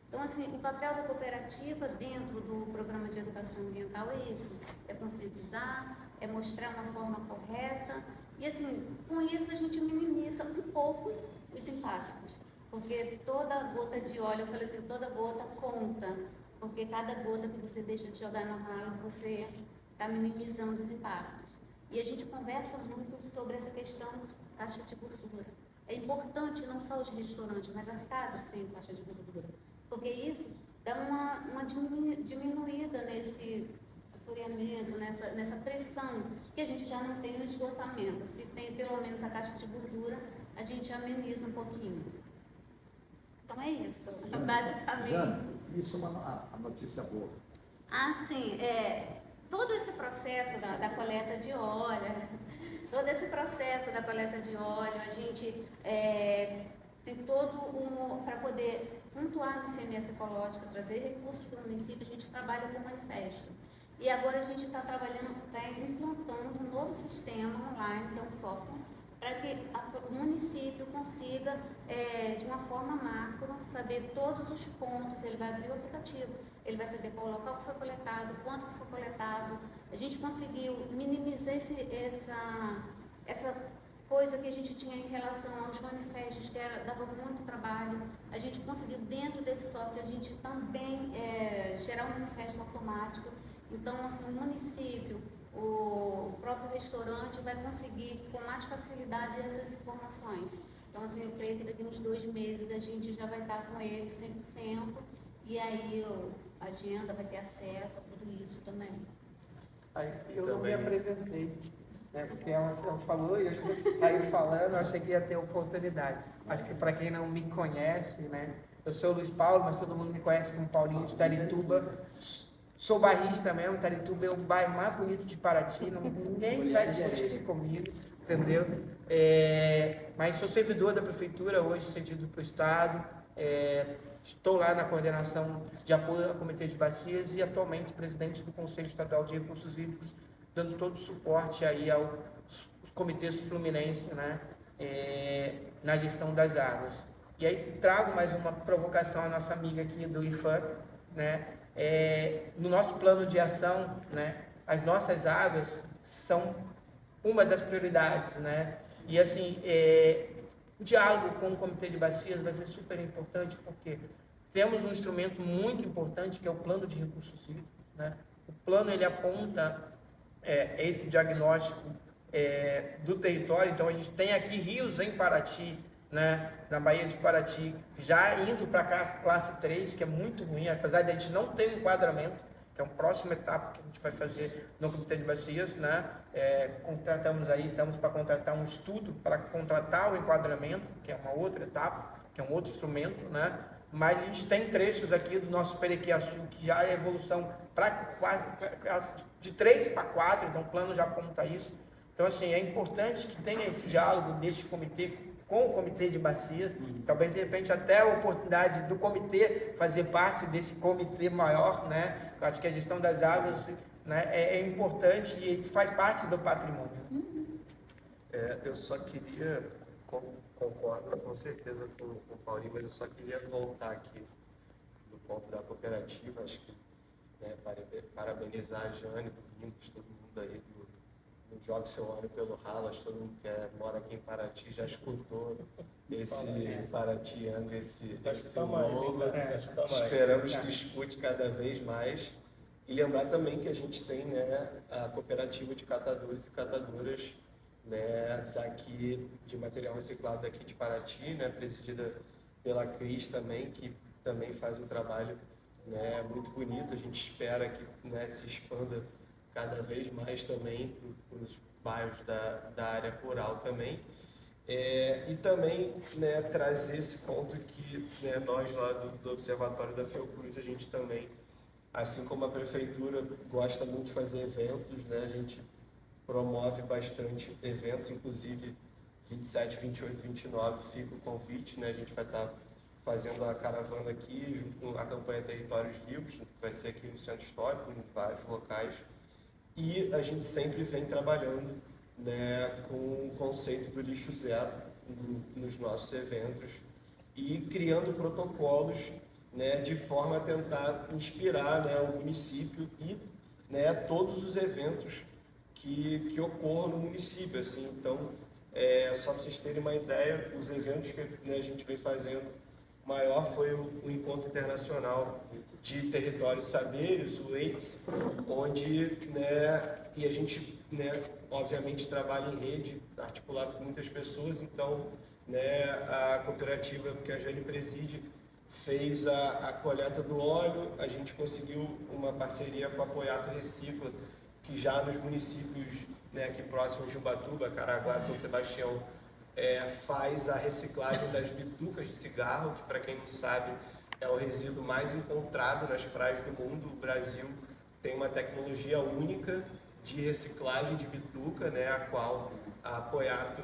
Speaker 7: Então, assim, o papel da cooperativa dentro do programa de educação ambiental é esse, é conscientizar, é mostrar uma forma correta, e assim, com isso a gente minimiza um pouco os impactos, porque toda gota de óleo, eu falei assim, toda gota conta, porque cada gota que você deixa de jogar no ralo, você está minimizando os impactos. E a gente conversa muito sobre essa questão da taxa de gordura. É importante não só os restaurantes, mas as casas têm taxa de gordura, porque isso dá uma diminuída nesse assoreamento, nessa pressão, que a gente já não tem o esgotamento. Se tem pelo menos a taxa de gordura, a gente ameniza um pouquinho. Então é isso, basicamente.
Speaker 8: Jane, isso é uma notícia boa.
Speaker 7: Sim, todo esse processo da coleta de óleo, a gente tem todo para poder pontuar no ICMS ecológico, trazer recursos para o município, a gente trabalha com manifesto. E agora a gente está implantando um novo sistema online, que é um software, para que o município consiga, de uma forma macro, saber todos os pontos. Ele vai abrir o aplicativo, ele vai saber qual local que foi coletado, quanto que foi coletado. A gente conseguiu minimizar essa coisa que a gente tinha em relação aos manifestos, que dava muito trabalho. A gente conseguiu, dentro desse software, a gente também gerar um manifesto automático. Então, assim, o município, o próprio restaurante vai conseguir com mais facilidade essas informações. Então, assim, eu creio que daqui uns 2 meses a gente já vai estar com ele 100%, e aí a agenda vai ter acesso a tudo isso também.
Speaker 4: Eu não me apresentei, né, porque ela falou e eu saí falando, eu achei que ia ter oportunidade. Acho que para quem não me conhece, né, eu sou o Luiz Paulo, mas todo mundo me conhece como Paulinho de Itarituba. Sou bairrista mesmo, Itarituba é o bairro mais bonito de Paraty, ninguém vai discutir isso comigo, entendeu? Mas sou servidor da prefeitura, hoje cedido para o Estado, Estou lá na coordenação de apoio ao Comitê de Bacias e atualmente presidente do Conselho Estadual de Recursos Hídricos, dando todo o suporte aí aos comitês fluminenses, né, na gestão das águas. E aí trago mais uma provocação à nossa amiga aqui do IFAM, né, no nosso plano de ação, né, as nossas águas são uma das prioridades, né, e assim, o diálogo com o Comitê de Bacias vai ser super importante porque temos um instrumento muito importante que é o Plano de Recursos Hídricos, né? O plano ele aponta esse diagnóstico do território. Então a gente tem aqui rios em Paraty, né? Na Baía de Paraty, já indo para a classe 3, que é muito ruim, apesar de a gente não ter um enquadramento, que é uma próxima etapa que a gente vai fazer no Comitê de Bacias, né? Contratamos aí, estamos para contratar um estudo para contratar o enquadramento, que é uma outra etapa, que é um outro instrumento, né? Mas a gente tem trechos aqui do nosso Perequiaçu, que já é evolução de 3 para 4, então o plano já aponta isso. Então, assim, é importante que tenha esse diálogo deste comitê com o Comitê de Bacias, talvez de repente até a oportunidade do comitê fazer parte desse comitê maior, né? Eu acho que a gestão das águas, né, é importante e faz parte do patrimônio.
Speaker 5: Eu só queria, concordo com certeza com o Paulinho, mas eu só queria voltar aqui no ponto da cooperativa. Acho que parabenizar a Jane, Domingos, todo mundo aí do Jogue Seu Óleo pelo Ralo. Acho que todo mundo que mora aqui em Paraty já escutou esse paratiano, esse logo. Esperamos que escute cada vez mais. E lembrar também que a gente tem, né, a cooperativa de catadores e catadoras, né, daqui de material reciclado daqui de Paraty, né, presidida pela Cris também, que também faz um trabalho, né, muito bonito. A gente espera que, né, se expanda cada vez mais também para os bairros da área rural também. E também, né, trazer esse ponto que, né, nós lá do Observatório da Fiocruz, a gente também, assim como a Prefeitura gosta muito de fazer eventos, né, a gente promove bastante eventos, inclusive 27, 28, 29 fica o convite, né, a gente vai estar fazendo a caravana aqui, junto com a campanha Territórios Vivos, que vai ser aqui no Centro Histórico, em vários locais. E a gente sempre vem trabalhando, né, com o conceito do lixo zero nos nossos eventos e criando protocolos, né, de forma a tentar inspirar, né, o município e, né, todos os eventos que ocorram no município. Assim. Então, só para vocês terem uma ideia, os eventos que, né, a gente vem fazendo, o maior foi o Encontro Internacional de Territórios Saberes, o EITS, onde, né, e a gente, né, obviamente trabalha em rede, articulado com muitas pessoas. Então, né, a cooperativa que a Jane preside fez a coleta do óleo. A gente conseguiu uma parceria com a Apoiato Recicla, que já nos municípios, né, aqui próximos de Ubatuba, Caraguá, São Sebastião, faz a reciclagem das bitucas de cigarro, que, para quem não sabe, é o resíduo mais encontrado nas praias do mundo. O Brasil tem uma tecnologia única de reciclagem de bituca, né, a qual a Apoiato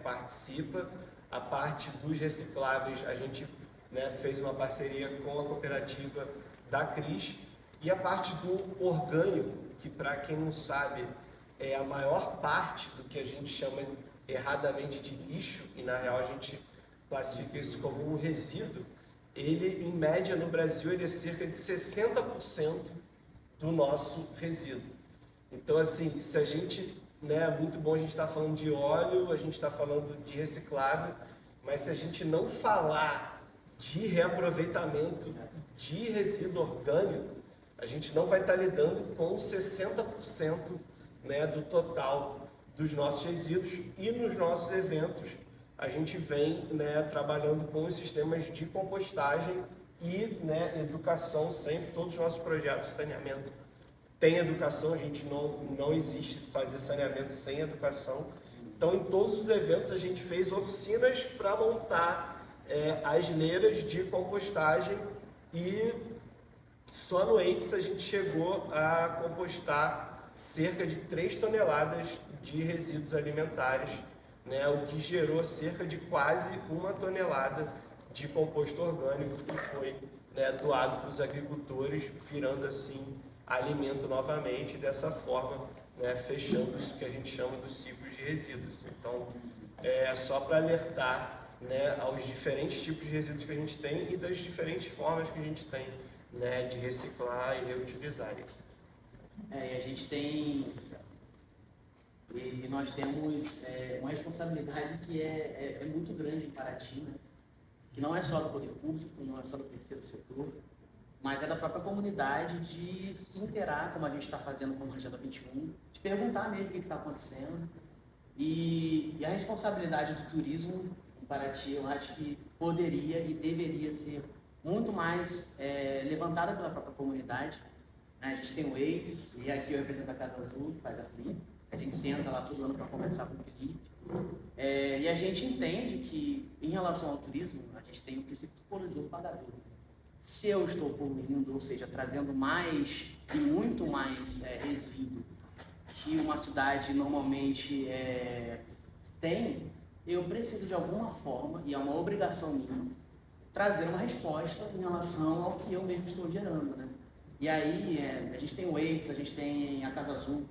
Speaker 5: participa. A parte dos recicláveis, a gente, né, fez uma parceria com a cooperativa da Cris. E a parte do orgânico, que, para quem não sabe, é a maior parte do que a gente chama erradamente de lixo, e na real a gente classifica isso como um resíduo. Ele, em média, no Brasil, ele é cerca de 60% do nosso resíduo. Então, assim, se a gente, né, é muito bom a gente estar falando de óleo, a gente está falando de reciclável, mas se a gente não falar de reaproveitamento de resíduo orgânico, a gente não vai estar lidando com 60%, né, do total dos nossos resíduos. E nos nossos eventos a gente vem, né, trabalhando com os sistemas de compostagem e, né, educação sempre. Todos os nossos projetos de saneamento têm educação, a gente não existe fazer saneamento sem educação. Então, em todos os eventos a gente fez oficinas para montar as leiras de compostagem, e só no EITS a gente chegou a compostar cerca de 3 toneladas de resíduos alimentares, né, o que gerou cerca de quase 1 tonelada de composto orgânico que foi, né, doado para os agricultores, virando assim alimento novamente, dessa forma, né, fechando isso que a gente chama dos ciclos de resíduos. Então, é só para alertar, né, aos diferentes tipos de resíduos que a gente tem e das diferentes formas que a gente tem, né, de reciclar e reutilizar isso.
Speaker 1: E a gente tem, e nós temos uma responsabilidade que é muito grande em Paraty, né? Que não é só do poder público, não é só do terceiro setor, mas é da própria comunidade de se inteirar, como a gente está fazendo com o Agenda 21, de perguntar mesmo o que está acontecendo. E a responsabilidade do turismo em Paraty, eu acho que poderia e deveria ser muito mais levantada pela própria comunidade. A gente tem o AIDS, e aqui eu represento a Casa Azul, que faz a Flip. A gente senta lá todo ano para conversar com o Felipe. E a gente entende que, em relação ao turismo, a gente tem o princípio do poluidor-pagador. Se eu estou poluindo, ou seja, trazendo mais e muito mais resíduo que uma cidade normalmente tem, eu preciso de alguma forma, e é uma obrigação minha, trazer uma resposta em relação ao que eu mesmo estou gerando, né? E aí, a gente tem o AIDS, a gente tem a Casa Azul,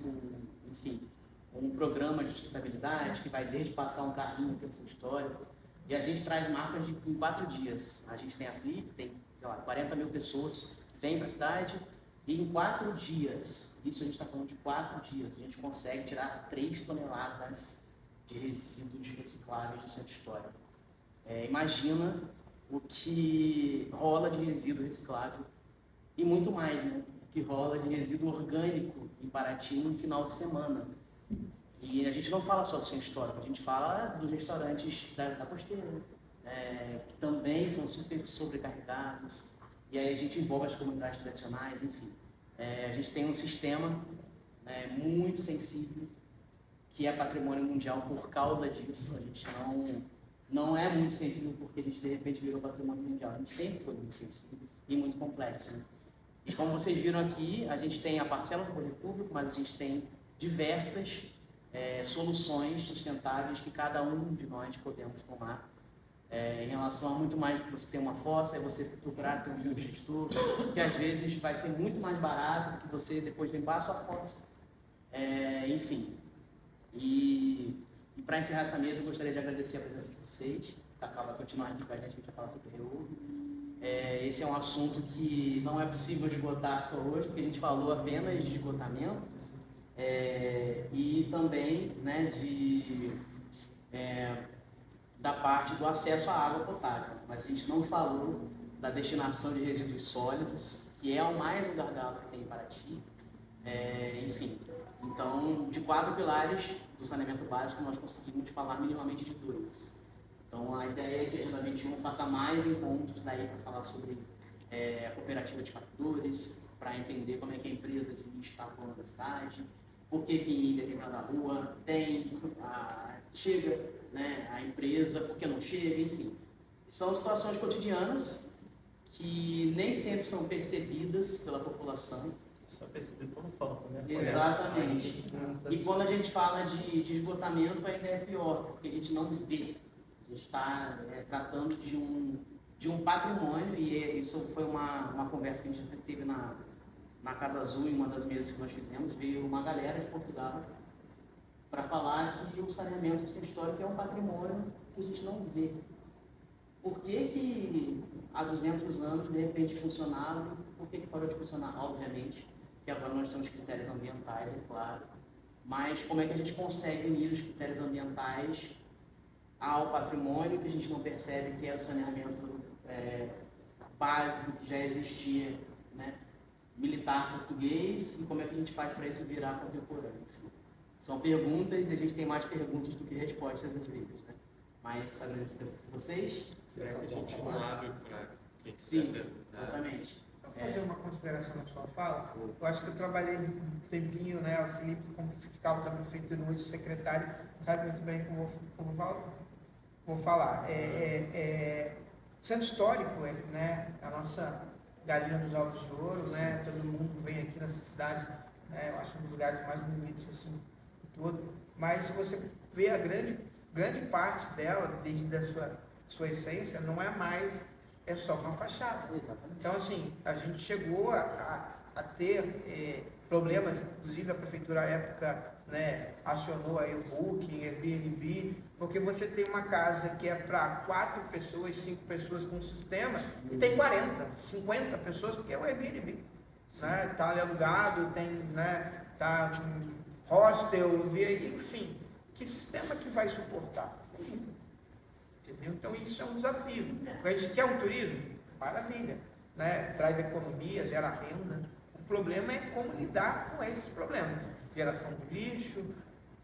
Speaker 1: enfim, um programa de sustentabilidade que vai desde passar um carrinho pela sua história, e a gente traz marcas em 4 dias. A gente tem a Flip, tem, sei lá, 40 mil pessoas que vêm para a cidade, e em 4 dias, isso a gente está falando de 4 dias, a gente consegue tirar 3 toneladas de resíduos recicláveis do centro histórico. Imagina o que rola de resíduo reciclável e muito mais, né? O que rola de resíduo orgânico em Paraty no final de semana. E a gente não fala só do centro histórico, a gente fala dos restaurantes da costeira, que também são super sobrecarregados. E aí a gente envolve as comunidades tradicionais, enfim. A gente tem um sistema muito sensível, que é patrimônio mundial por causa disso. A gente não é muito sensível porque a gente de repente virou patrimônio mundial. A gente sempre foi muito sensível e muito complexo, né? E como vocês viram aqui, a gente tem a parcela do poder público, mas a gente tem diversas soluções sustentáveis que cada um de nós podemos tomar. Em relação a muito mais do que você ter uma fossa, é você procurar ter um biogestor, que às vezes vai ser muito mais barato do que você depois limpar a sua fossa. Enfim. E para encerrar essa mesa, eu gostaria de agradecer a presença de vocês. Cacau vai continuar aqui com a gente para falar sobre reúno. Esse é um assunto que não é possível esgotar só hoje, porque a gente falou apenas de esgotamento e também, né, da parte do acesso à água potável. Mas a gente não falou da destinação de resíduos sólidos, que é o mais um gargalo que tem em Paraty. Enfim, então, de 4 pilares do saneamento básico, nós conseguimos falar minimamente de 2. Então, a ideia é que a Agenda 21 faça mais encontros daí para falar sobre a cooperativa de captadores, para entender como é que a empresa de lixo está atuando na cidade, por que em determinada rua chega, né, a empresa, por que não chega, enfim. São situações cotidianas que nem sempre são percebidas pela população.
Speaker 3: Só percebido quando falta, né?
Speaker 1: Exatamente. E quando a gente fala de esgotamento, ainda é pior, porque a gente não vê. A gente está tratando de um patrimônio, e isso foi uma conversa que a gente teve na Casa Azul, em uma das mesas que nós fizemos. Veio uma galera de Portugal para falar que o saneamento do centro histórico é um patrimônio que a gente não vê. Por que há 200 anos, de repente, funcionava? Por que parou de funcionar? Obviamente, que agora nós temos critérios ambientais, é claro. Mas como é que a gente consegue unir os critérios ambientais ao patrimônio que a gente não percebe, que é o saneamento básico que já existia, né, militar português, e como é que a gente faz para isso virar contemporâneo? São perguntas, e a gente tem mais perguntas do que respostas às vezes, né? Mas agradeço a vocês.
Speaker 5: Será que a gente não abre para quem
Speaker 1: Sim,
Speaker 5: quiser?
Speaker 1: exatamente.
Speaker 4: Só fazer uma consideração na sua fala. Eu acho que eu trabalhei um tempinho, né? O Felipe, como fiscal da prefeitura, hoje secretário, sabe muito bem como vou falar. Centro histórico, né? A nossa galinha dos ovos de ouro, né? Todo mundo vem aqui nessa cidade, né? Eu acho um dos lugares mais bonitos assim, todo. Mas se você vê a grande parte dela, desde a sua sua essência, não é mais, é só uma fachada.
Speaker 1: Exatamente.
Speaker 4: Então, assim, a gente chegou a ter problemas, inclusive a prefeitura à época, né, acionou aí o Booking, Airbnb, porque você tem uma casa que é para 4 pessoas, 5 pessoas com sistema, e tem 40, 50 pessoas, porque é o Airbnb. Né? Tá ali alugado, tem, né, tá hostel, enfim, que sistema que vai suportar? Entendeu? Então isso é um desafio. A gente quer um turismo? Maravilha, né? Traz economia, gera renda. O problema é como lidar com esses problemas. Geração do lixo,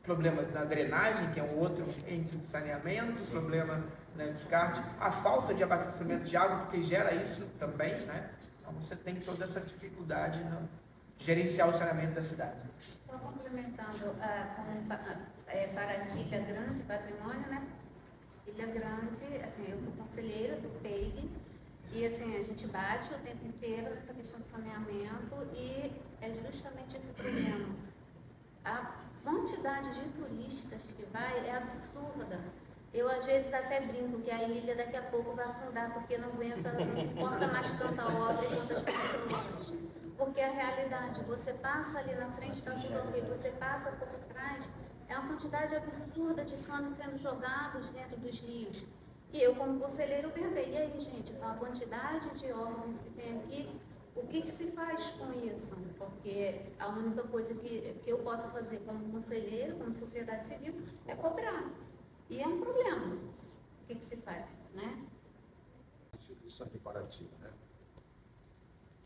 Speaker 4: problema da drenagem, que é um outro índice de saneamento, problema, né, de descarte, a falta de abastecimento de água, porque gera isso também, né? Então você tem toda essa dificuldade no gerenciar o saneamento da cidade.
Speaker 7: Só complementando, Paraty, Ilha Grande, patrimônio, né? Ilha Grande, assim, eu sou conselheira do PEIG, e assim, a gente bate o tempo inteiro nessa questão de saneamento, e é justamente esse problema. A quantidade de turistas que vai é absurda. Eu às vezes até brinco que a ilha daqui a pouco vai afundar, porque não aguenta, não importa mais tanta obra e tantas pessoas. Porque a realidade, você passa ali na frente, tá tudo ok, você passa por trás, é uma quantidade absurda de canos sendo jogados dentro dos rios. E eu, como conselheiro, perguntei, e aí, gente, com a quantidade de órgãos que tem aqui, o que se faz com isso? Porque a única coisa que eu possa fazer como conselheiro, como sociedade civil, é cobrar. E é um problema. O que se faz, né?
Speaker 8: Instituições de Paraty, né?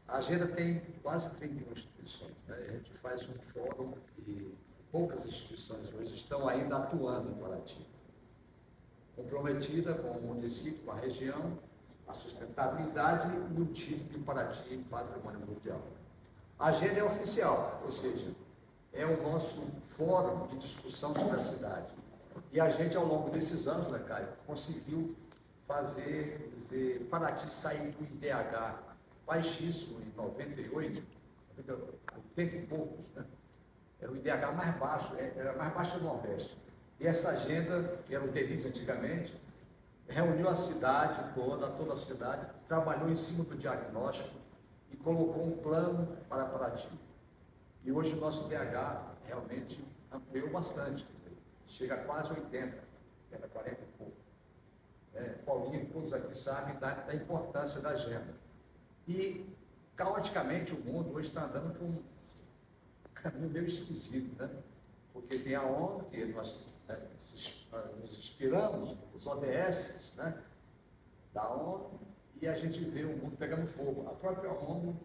Speaker 8: A agenda tem quase 31 instituições, né? A gente faz um fórum e poucas instituições hoje estão ainda atuando em Paraty. Comprometida com o município, com a região, a sustentabilidade e o título de Paraty Patrimônio Mundial. A agenda é oficial, ou seja, é o nosso fórum de discussão sobre a cidade. E a gente, ao longo desses anos, né, Caio, conseguiu fazer, Paraty sair do IDH baixíssimo em 98, 80 e poucos, né? Era o IDH mais baixo, era mais baixo do Nordeste. E essa agenda, que era o DENIS antigamente, reuniu a cidade toda a cidade, trabalhou em cima do diagnóstico e colocou um plano para Paraty. E hoje o nosso DH realmente ampliou bastante, quer dizer, chega a quase 80, era 40 e pouco. Paulinho e todos aqui sabem da importância da agenda. E, caoticamente, o mundo hoje está andando por um caminho meio esquisito, né? Porque tem a ONU, que nós nos inspiramos, os ODS, né, da ONU, e a gente vê o mundo pegando fogo. A própria ONU,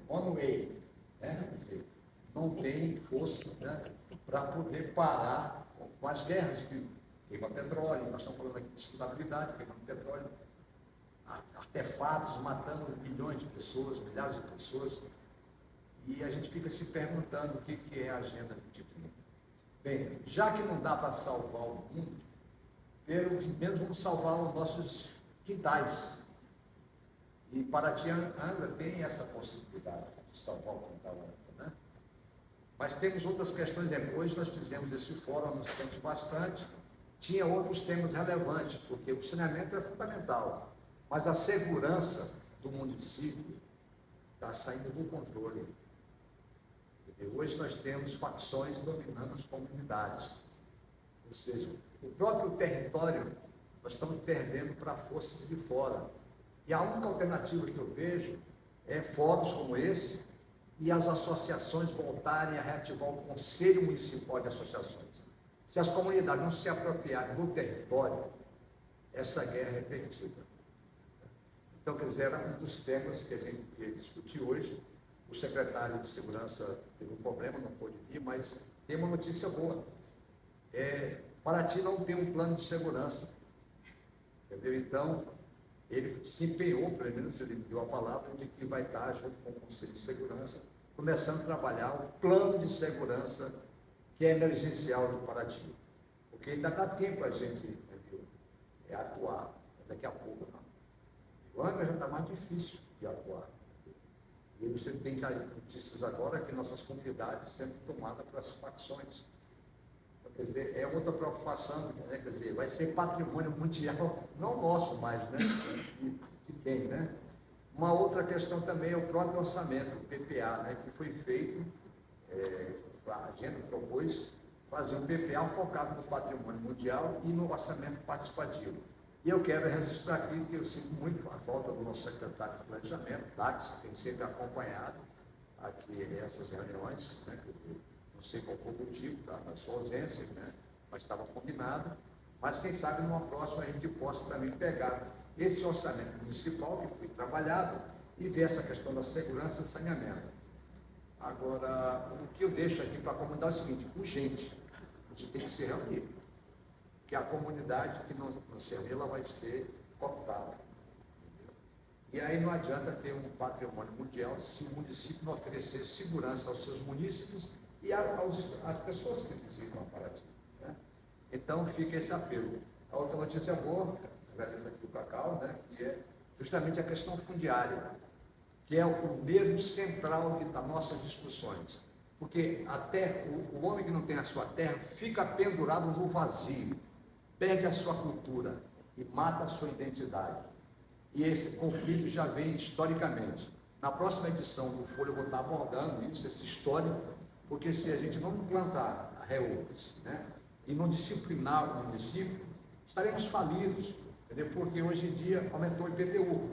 Speaker 8: né, quer dizer, não tem força, né, para poder parar com as guerras que queimam petróleo, nós estamos falando aqui de sustentabilidade, queimando petróleo, artefatos matando milhões de pessoas, milhares de pessoas, e a gente fica se perguntando o que é a Agenda 2030. Bem, já que não dá para salvar o mundo, pelo menos vamos salvar os nossos quintais. E Paraty Angra tem essa possibilidade de salvar o quintal Angra, né? Mas temos outras questões. Hoje nós fizemos esse fórum, anunciamos bastante. Tinha outros temas relevantes, porque o saneamento é fundamental, mas a segurança do município está saindo do controle. Hoje nós temos facções dominando as comunidades, ou seja, o próprio território nós estamos perdendo para forças de fora. E a única alternativa que eu vejo é fóruns como esse e as associações voltarem a reativar o Conselho Municipal de Associações. Se as comunidades não se apropriarem do território, essa guerra é perdida. Então, quer dizer, era um dos temas que a gente ia discutir hoje. O secretário de Segurança teve um problema, não pôde vir, mas tem uma notícia boa. Paraty não tem um plano de segurança. Entendeu? Então, ele se empenhou, pelo menos ele deu a palavra, de que vai estar junto com o Conselho de Segurança, começando a trabalhar o plano de segurança que é emergencial de Paraty. Porque ainda dá tempo a gente atuar, daqui a pouco não. O Angra já está mais difícil de atuar. E você tem já notícias agora que nossas comunidades sendo tomadas pelas facções. Então, Quer dizer, é outra preocupação, né? Quer dizer, vai ser patrimônio mundial, não nosso mais, né? De quem, né? Uma outra questão também é o próprio orçamento, o PPA, né? Que foi feito, a agenda propôs fazer um PPA focado no patrimônio mundial e no orçamento participativo. E eu quero registrar aqui que eu sinto muito a falta do nosso secretário de planejamento, Dax, que tem sempre acompanhado aqui essas reuniões, né? Não sei qual foi o motivo da sua ausência, né? Mas estava combinado. Mas quem sabe numa próxima a gente possa também pegar esse orçamento municipal que foi trabalhado e ver essa questão da segurança e saneamento. Agora, o que eu deixo aqui para a comunidade é o seguinte: urgente, a gente tem que se reunir, porque a comunidade que não se reunir, ela vai ser cooptada. E aí não adianta ter um patrimônio mundial se o município não oferecer segurança aos seus munícipes e às pessoas que visitam Paraty, né? Então fica esse apelo. A outra notícia boa, agradeço aqui o Cacau, né? Que é justamente a questão fundiária, que é o medo central das nossas discussões. Porque a terra, o homem que não tem a sua terra fica pendurado no vazio, perde a sua cultura e mata a sua identidade. E esse conflito já vem historicamente. Na próxima edição do Folha eu vou estar abordando isso, esse histórico, porque se a gente não implantar a REURBS, né, e não disciplinar o município, estaremos falidos, entendeu? Porque hoje em dia aumentou o IPTU.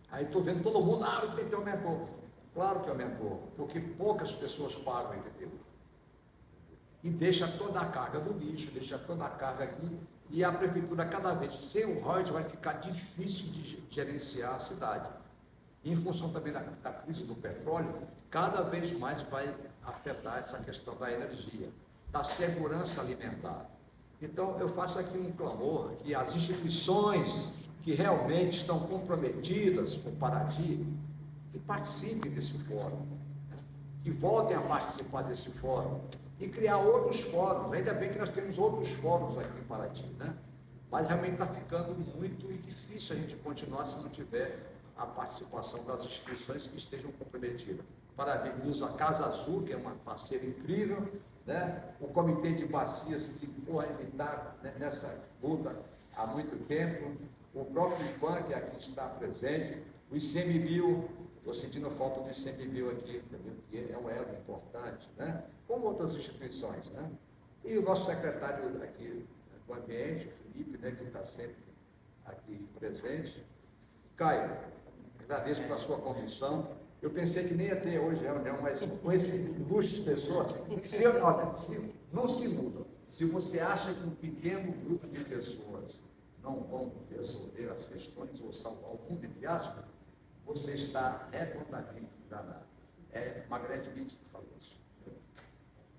Speaker 8: Aí estou vendo todo mundo, o IPTU aumentou. Claro que aumentou, porque poucas pessoas pagam o IPTU. E deixa toda a carga do lixo, deixa toda a carga aqui, e a prefeitura cada vez, sem o royalties, vai ficar difícil de gerenciar a cidade. E em função também da crise do petróleo, cada vez mais vai afetar essa questão da energia, da segurança alimentar. Então, eu faço aqui um clamor que as instituições que realmente estão comprometidas com Paraty, que participem desse fórum, que voltem a participar desse fórum e criar outros fóruns. Ainda bem que nós temos outros fóruns aqui em Paraty, né? Mas realmente está ficando muito difícil a gente continuar se não tiver a participação das instituições que estejam comprometidas. Parabenizo a Casa Azul, que é uma parceira incrível, né? O Comitê de Bacias, que está, né, nessa luta há muito tempo, o próprio IFAM, que aqui está presente, o ICMBio, estou sentindo a falta do ICMBio aqui, que é um elo importante, né? Como outras instituições, né? E o nosso secretário aqui do Ambiente, o Felipe, né, que está sempre aqui presente. Caio, agradeço pela sua convicção. Eu pensei que nem ia ter hoje reunião, mas com esse luxo de pessoas, não se muda. Se você acha que um pequeno grupo de pessoas não vão resolver as questões ou salvar o mundo, entre aspas, você está redondamente enganado. É Margarete Witt que falou isso.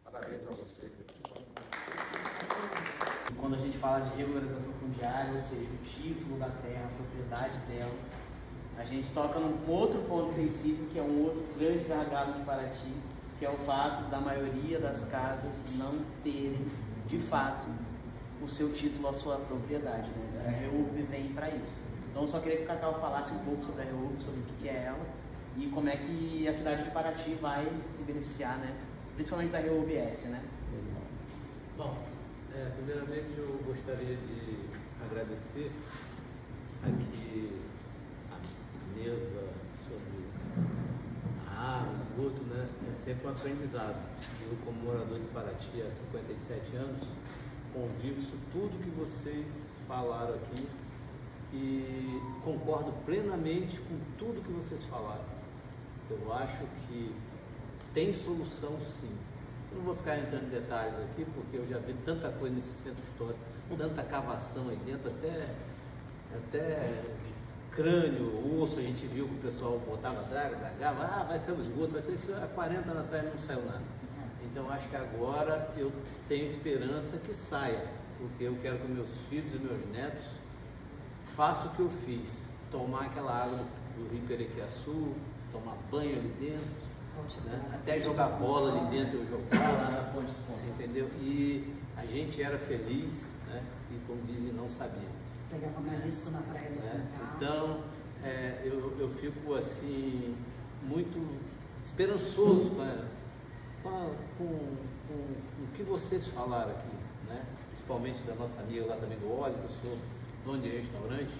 Speaker 8: Parabéns a vocês aqui.
Speaker 1: Quando a gente fala de regularização fundiária, ou seja, o título da terra, a propriedade dela, a gente toca num outro ponto sensível, que é um outro grande gargalo de Paraty, que é o fato da maioria das casas não terem, de fato, o seu título, a sua propriedade, né? A REURB vem para isso. Então, eu só queria que o Cacau falasse um pouco sobre a REURB, sobre o que é ela e como é que a cidade de Paraty vai se beneficiar, né? Principalmente da REURB-S, né?
Speaker 9: Bom, primeiramente eu gostaria de agradecer aqui a mesa sobre a água, o esgoto, né? É sempre um aprendizado. Eu, como morador de Paraty há 57 anos, convivo isso tudo que vocês falaram aqui e concordo plenamente com tudo que vocês falaram. Eu acho que tem solução, sim. Eu não vou ficar entrando em detalhes aqui, porque eu já vi tanta coisa nesse centro histórico, tanta cavação aí dentro, até crânio, osso, a gente viu que o pessoal botava dragava, vai ser o esgoto, vai ser isso. Há 40 anos atrás não saiu nada. Então acho que agora eu tenho esperança que saia, porque eu quero que meus filhos e meus netos façam o que eu fiz, tomar aquela água do Rio Perequiaçu, tomar banho ali dentro, né? Até jogar bola ali dentro eu jogava, você entendeu? E a gente era feliz, né? E como dizem, não sabia.
Speaker 10: Pegava marisco na praia do Quintal.
Speaker 9: Então, eu fico assim, muito esperançoso com o que vocês falaram aqui. né? Principalmente da nossa amiga lá também do óleo, que eu sou dono de restaurante,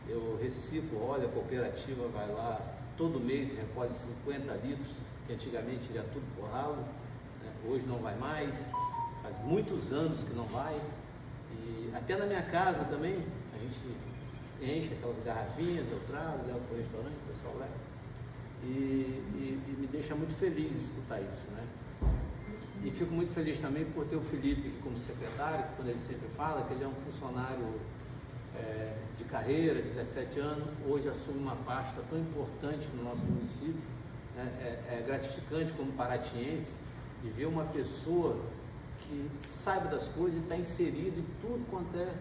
Speaker 9: eu reciclo óleo, a cooperativa vai lá todo mês e recolhe 50 litros, que antigamente ia tudo por ralo, né? Hoje não vai mais, faz muitos anos que não vai, e até na minha casa também, a gente enche aquelas garrafinhas, eu trago, levo para o restaurante, o pessoal leva, e me deixa muito feliz escutar isso, né? E fico muito feliz também por ter o Felipe como secretário, quando ele sempre fala que ele é um funcionário de carreira, 17 anos, hoje assume uma pasta tão importante no nosso município. É gratificante como paratiense de ver uma pessoa que sabe das coisas e está inserido em tudo quanto é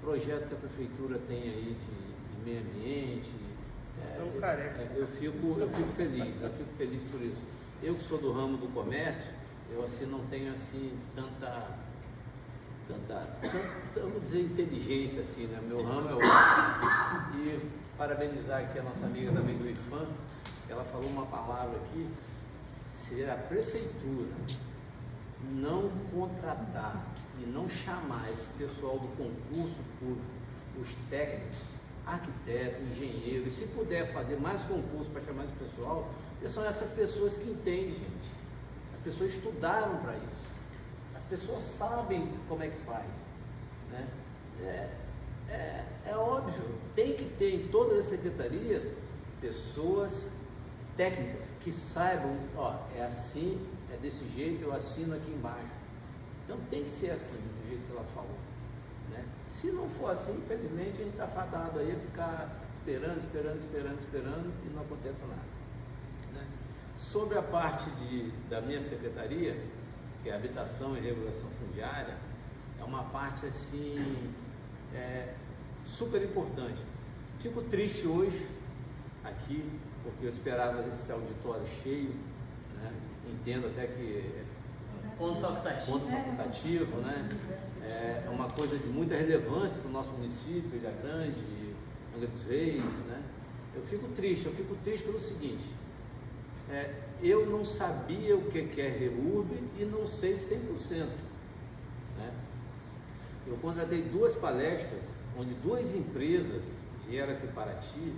Speaker 9: projeto que a prefeitura tem aí de meio ambiente. Eu fico feliz, né? Eu fico feliz por isso. Eu que sou do ramo do comércio, eu assim não tenho assim tanta, vamos dizer, inteligência assim, né? Meu ramo é outro. E parabenizar aqui a nossa amiga também do IFAM, ela falou uma palavra aqui, se a prefeitura não contratar e não chamar esse pessoal do concurso público, os técnicos, arquitetos, engenheiros, e se puder fazer mais concurso para chamar esse pessoal, porque são essas pessoas que entendem, gente. As pessoas estudaram para isso. As pessoas sabem como é que faz, né? É óbvio, tem que ter em todas as secretarias pessoas técnicas que saibam, ó, é assim, é desse jeito, eu assino aqui embaixo. Então tem que ser assim, do jeito que ela falou, né? Se não for assim, infelizmente a gente está fadado aí a ficar esperando e não acontece nada, né? Sobre a parte da minha secretaria, que é Habitação e Regulação Fundiária, é uma parte assim super importante. Fico triste hoje aqui, porque eu esperava esse auditório cheio, né? Entendo até que
Speaker 1: ponto
Speaker 9: facultativo, né? É uma coisa de muita relevância para o nosso município, Ilha Grande, Angra dos Reis, né? Eu fico triste pelo seguinte, eu não sabia o que é REURB e não sei 100%, né? Eu contratei 2 palestras, onde 2 empresas vieram aqui para Paraty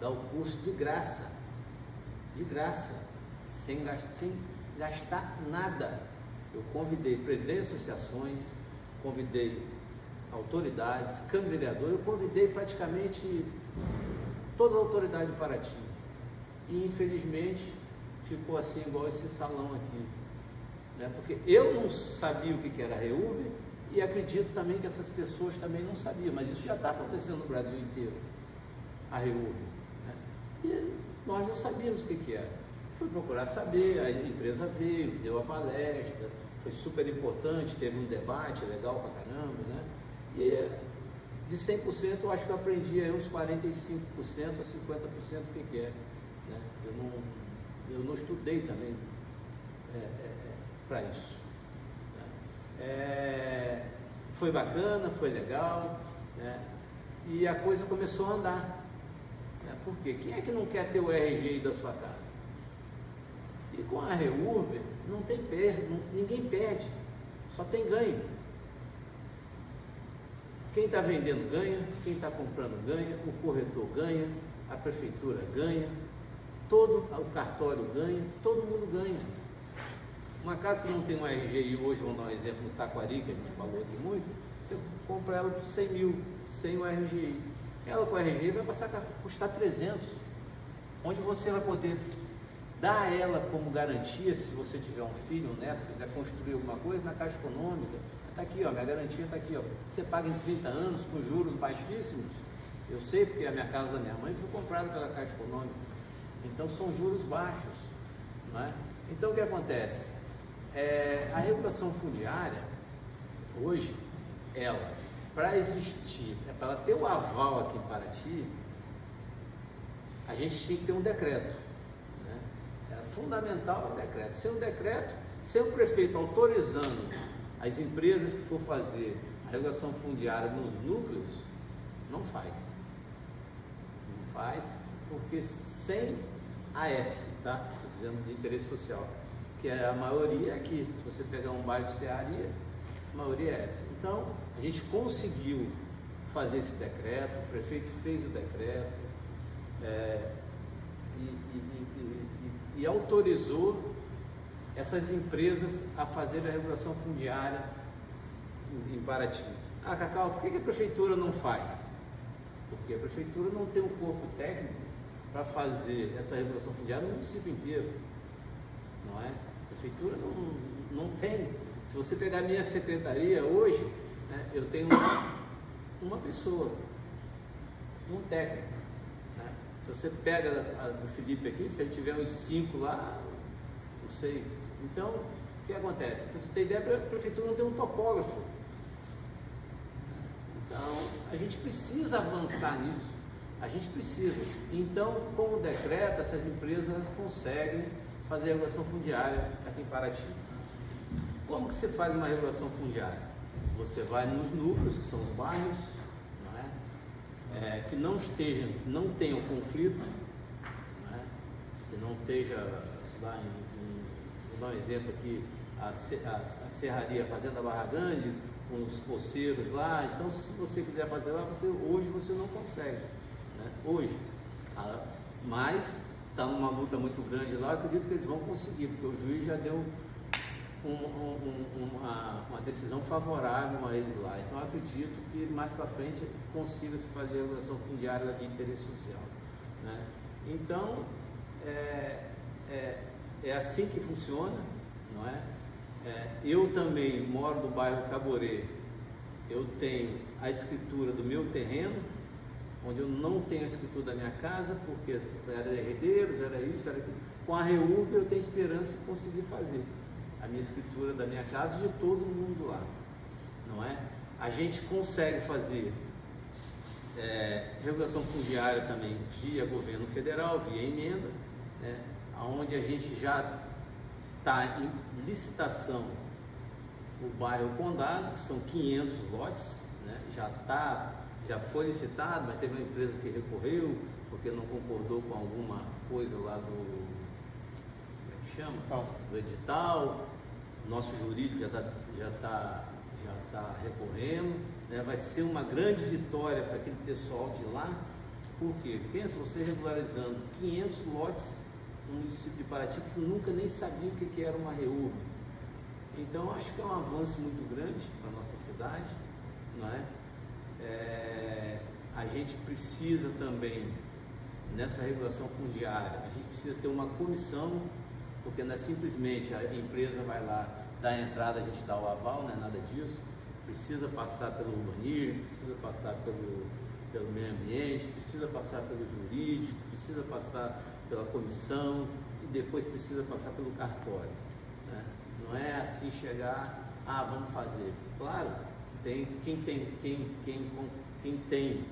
Speaker 9: dar o curso de graça, sem gastar nada. Eu convidei presidentes de associações, convidei autoridades, Câmara de Vereadores, eu convidei praticamente todas as autoridades de Paraty. E infelizmente ficou assim igual esse salão aqui, né? Porque eu não sabia o que era REURB e acredito também que essas pessoas também não sabiam, mas isso já está acontecendo no Brasil inteiro, a REURB, né? E nós não sabíamos o que era. Fui procurar saber, a empresa veio, deu a palestra, foi super importante, teve um debate legal pra caramba, né? E de 100% eu acho que eu aprendi aí uns 45% a 50% o que é, né? Eu não estudei também para isso, né? Foi bacana, foi legal, né? E a coisa começou a andar, né? Por quê? Quem é que não quer ter o RG da sua casa? E com a REURB não tem ninguém perde, só tem ganho. Quem está vendendo ganha, quem está comprando ganha, o corretor ganha, a prefeitura ganha, todo o cartório ganha, todo mundo ganha. Uma casa que não tem um RGI hoje, vamos dar um exemplo no Taquari, que a gente falou aqui muito, você compra ela por 100 mil, sem o RGI. Ela com o RGI vai passar a custar 300, onde você vai poder dar a ela como garantia, se você tiver um filho, um neto, quiser construir alguma coisa, na Caixa Econômica, está aqui, ó, minha garantia está aqui, ó. Você paga em 30 anos com juros baixíssimos. Eu sei porque a minha casa da minha mãe foi comprada pela Caixa Econômica. Então são juros baixos, não é? Então o que acontece? A regulação fundiária, hoje, ela, para existir, para ela ter o aval aqui em Paraty, a gente tinha que ter um decreto, né? É fundamental o decreto. Sem um decreto, sem o prefeito autorizando as empresas que for fazer a regulação fundiária nos núcleos, não faz. Não faz, porque sem AS, tá? Estou dizendo de interesse social, que é a maioria aqui. Se você pegar um bairro de Cearia, A maioria é essa. Então, a gente conseguiu fazer esse decreto, o prefeito fez o decreto e autorizou essas empresas a fazer a regulação fundiária em Paraty. Ah, Cacau, por que a prefeitura não faz? Porque a prefeitura não tem um corpo técnico para fazer essa regulação fundiária no município inteiro, não é? A prefeitura não tem. Se você pegar a minha secretaria hoje, né, eu tenho uma pessoa, um técnico. Né? Se você pega a do Felipe aqui, se ele tiver uns 5 lá, não sei. Então, o que acontece? Para você ter ideia, a prefeitura não tem um topógrafo. Então, a gente precisa avançar nisso. A gente precisa. Então, com o decreto, essas empresas conseguem fazer a regulação fundiária aqui em Paraty. Como que você faz uma regulação fundiária? Você vai nos núcleos, que são os bairros, não é? Que não tenham conflito, não é? Que não esteja lá vou dar um exemplo aqui, a serraria Fazenda Barra Grande, com os poceiros lá. Então, se você quiser fazer lá, hoje você não consegue, né? Hoje, mas está numa luta muito grande lá. Eu acredito que eles vão conseguir, porque o juiz já deu uma decisão favorável a eles lá. Então, eu acredito que mais para frente consiga se fazer a regulação fundiária de interesse social, né? Então, é assim que funciona, não é? Eu também moro no bairro Caborê. Eu tenho a escritura do meu terreno, onde eu não tenho a escritura da minha casa, porque era herdeiros, era isso, era aquilo. Com a REURB eu tenho esperança de conseguir fazer a minha escritura da minha casa e de todo mundo lá, não é? A gente consegue fazer regulação fundiária também via governo federal, via emenda, né? Onde a gente já está em licitação o bairro Condado, que são 500 lotes, né? Já foi licitado, mas teve uma empresa que recorreu porque não concordou com alguma coisa lá do, como é que chama? Do edital. Nosso jurídico já está recorrendo, né? Vai ser uma grande vitória para aquele pessoal de lá. Por quê? Pensa você regularizando 500 lotes no município de Paraty que nunca nem sabia o que era uma REURB. Então, acho que é um avanço muito grande para a nossa cidade, não é? A gente precisa também, nessa regulação fundiária, a gente precisa ter uma comissão, porque não é simplesmente a empresa vai lá, dá a entrada, a gente dá o aval, não é nada disso. Precisa passar pelo urbanismo, precisa passar pelo meio ambiente, precisa passar pelo jurídico, precisa passar pela comissão e depois precisa passar pelo cartório, né? Não é assim chegar, vamos fazer. Claro, quem tem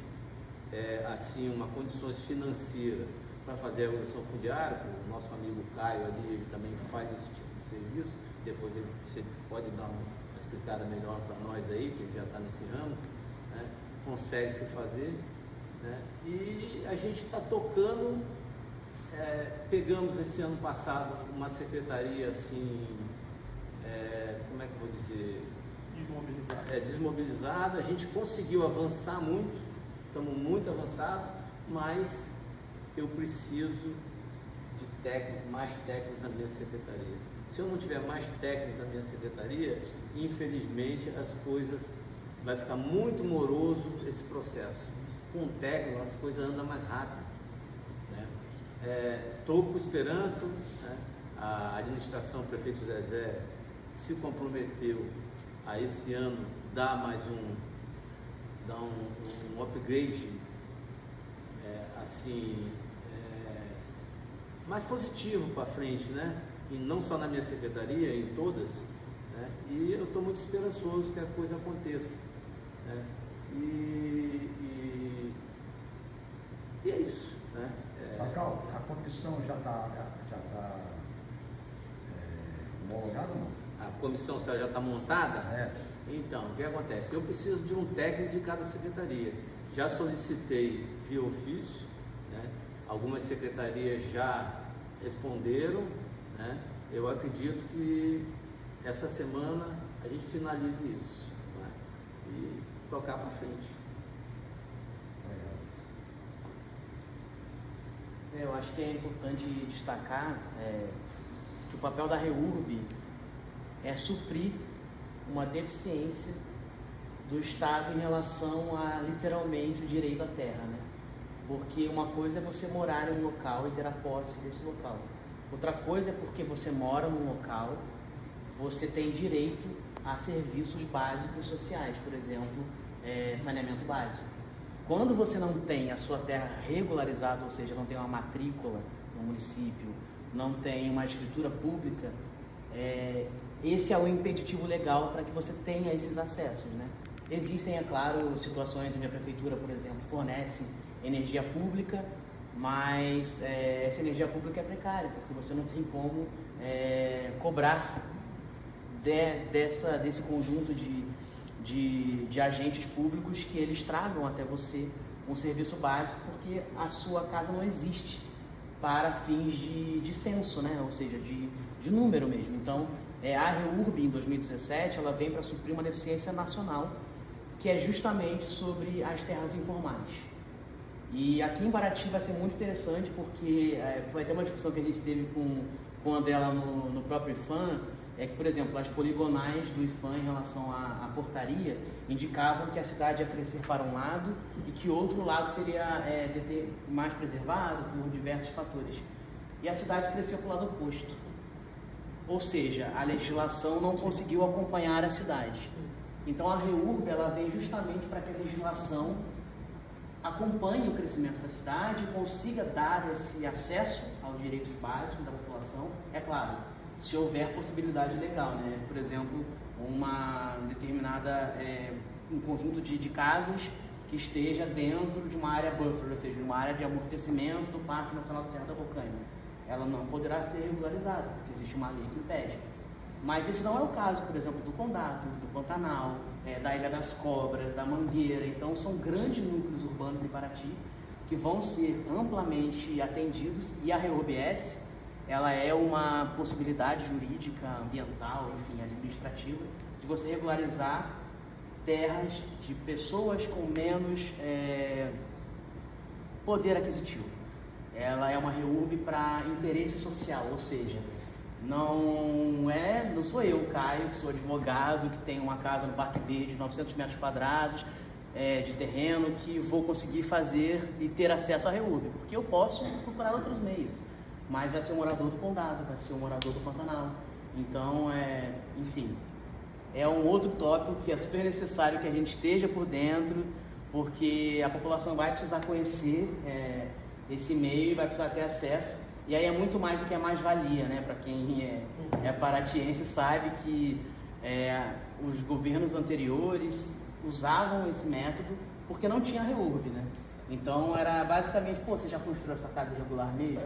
Speaker 9: assim uma condições financeiras para fazer a regulação fundiária, o nosso amigo Caio ali, ele também faz esse tipo de serviço. Depois você pode dar uma explicada melhor para nós aí, que ele já está nesse ramo, né? Consegue se fazer, né? E a gente está tocando. Pegamos esse ano passado uma secretaria assim, como é que eu vou dizer? Desmobilizada. A gente conseguiu avançar muito, estamos muito avançados, mas eu preciso de mais técnicos na minha secretaria. Se eu não tiver mais técnicos na minha secretaria, infelizmente as coisas vai ficar muito moroso esse processo. Com o técnico as coisas andam mais rápido. Estou com esperança, né? A administração, o prefeito Zezé se comprometeu a esse ano dar mais um upgrade mais positivo para frente, né? E não só na minha secretaria, em todas, né? E eu estou muito esperançoso que a coisa aconteça, né? E é isso, né?
Speaker 8: Cacau, a comissão já está homologada ou não?
Speaker 9: A comissão já está montada? Então, o que acontece? Eu preciso de um técnico de cada secretaria. Já solicitei via ofício, né? Algumas secretarias já responderam, né? Eu acredito que essa semana a gente finalize isso, né? E tocar para frente.
Speaker 1: Eu acho que é importante destacar que o papel da REURB é suprir uma deficiência do Estado em relação a, literalmente, o direito à terra, né? Porque uma coisa é você morar em um local e ter a posse desse local. Outra coisa é porque você mora num local, você tem direito a serviços básicos sociais, por exemplo, saneamento básico. Quando você não tem a sua terra regularizada, ou seja, não tem uma matrícula no município, não tem uma escritura pública, esse é o impeditivo legal para que você tenha esses acessos, né? Existem, é claro, situações onde a prefeitura, por exemplo, fornece energia pública, mas essa energia pública é precária, porque você não tem como cobrar desse conjunto de agentes públicos que eles tragam até você um serviço básico, porque a sua casa não existe para fins de censo, né? Ou seja, de número mesmo. Então, a REURB, em 2017, ela vem para suprir uma deficiência nacional, que é justamente sobre as terras informais. E aqui em Paraty vai ser muito interessante, porque foi até uma discussão que a gente teve com a André lá no próprio IFAM, que, por exemplo, as poligonais do IFAM em relação à portaria indicavam que a cidade ia crescer para um lado e que outro lado seria mais preservado por diversos fatores. E a cidade cresceu para o lado oposto. Ou seja, a legislação não conseguiu acompanhar a cidade. Então a REURB, ela vem justamente para que a legislação acompanhe o crescimento da cidade e consiga dar esse acesso aos direitos básicos da população, é claro, se houver possibilidade legal, né? Por exemplo, uma determinada, um conjunto de casas que esteja dentro de uma área buffer, ou seja, uma área de amortecimento do Parque Nacional da Serra da Bocaina. Ela não poderá ser regularizada, porque existe uma lei que impede. Mas esse não é o caso, por exemplo, do Condato, do Pantanal, da Ilha das Cobras, da Mangueira. Então, são grandes núcleos urbanos em Paraty que vão ser amplamente atendidos, e a REURB-S, ela é uma possibilidade jurídica, ambiental, enfim, administrativa, de você regularizar terras de pessoas com menos poder aquisitivo. Ela é uma REURB para interesse social, ou seja, não sou eu, Caio, que sou advogado, que tem uma casa no Parque Verde de 900 metros quadrados de terreno, que vou conseguir fazer e ter acesso à REURB, porque eu posso procurar outros meios, mas vai ser um morador do Condado, vai ser um morador do Pantanal. Então, enfim, é um outro tópico que é super necessário que a gente esteja por dentro, porque a população vai precisar conhecer esse meio e vai precisar ter acesso. E aí é muito mais do que a mais-valia, né? Para quem é paratiense sabe que os governos anteriores usavam esse método porque não tinha REURB, né? Então era basicamente, você já construiu essa casa irregular mesmo?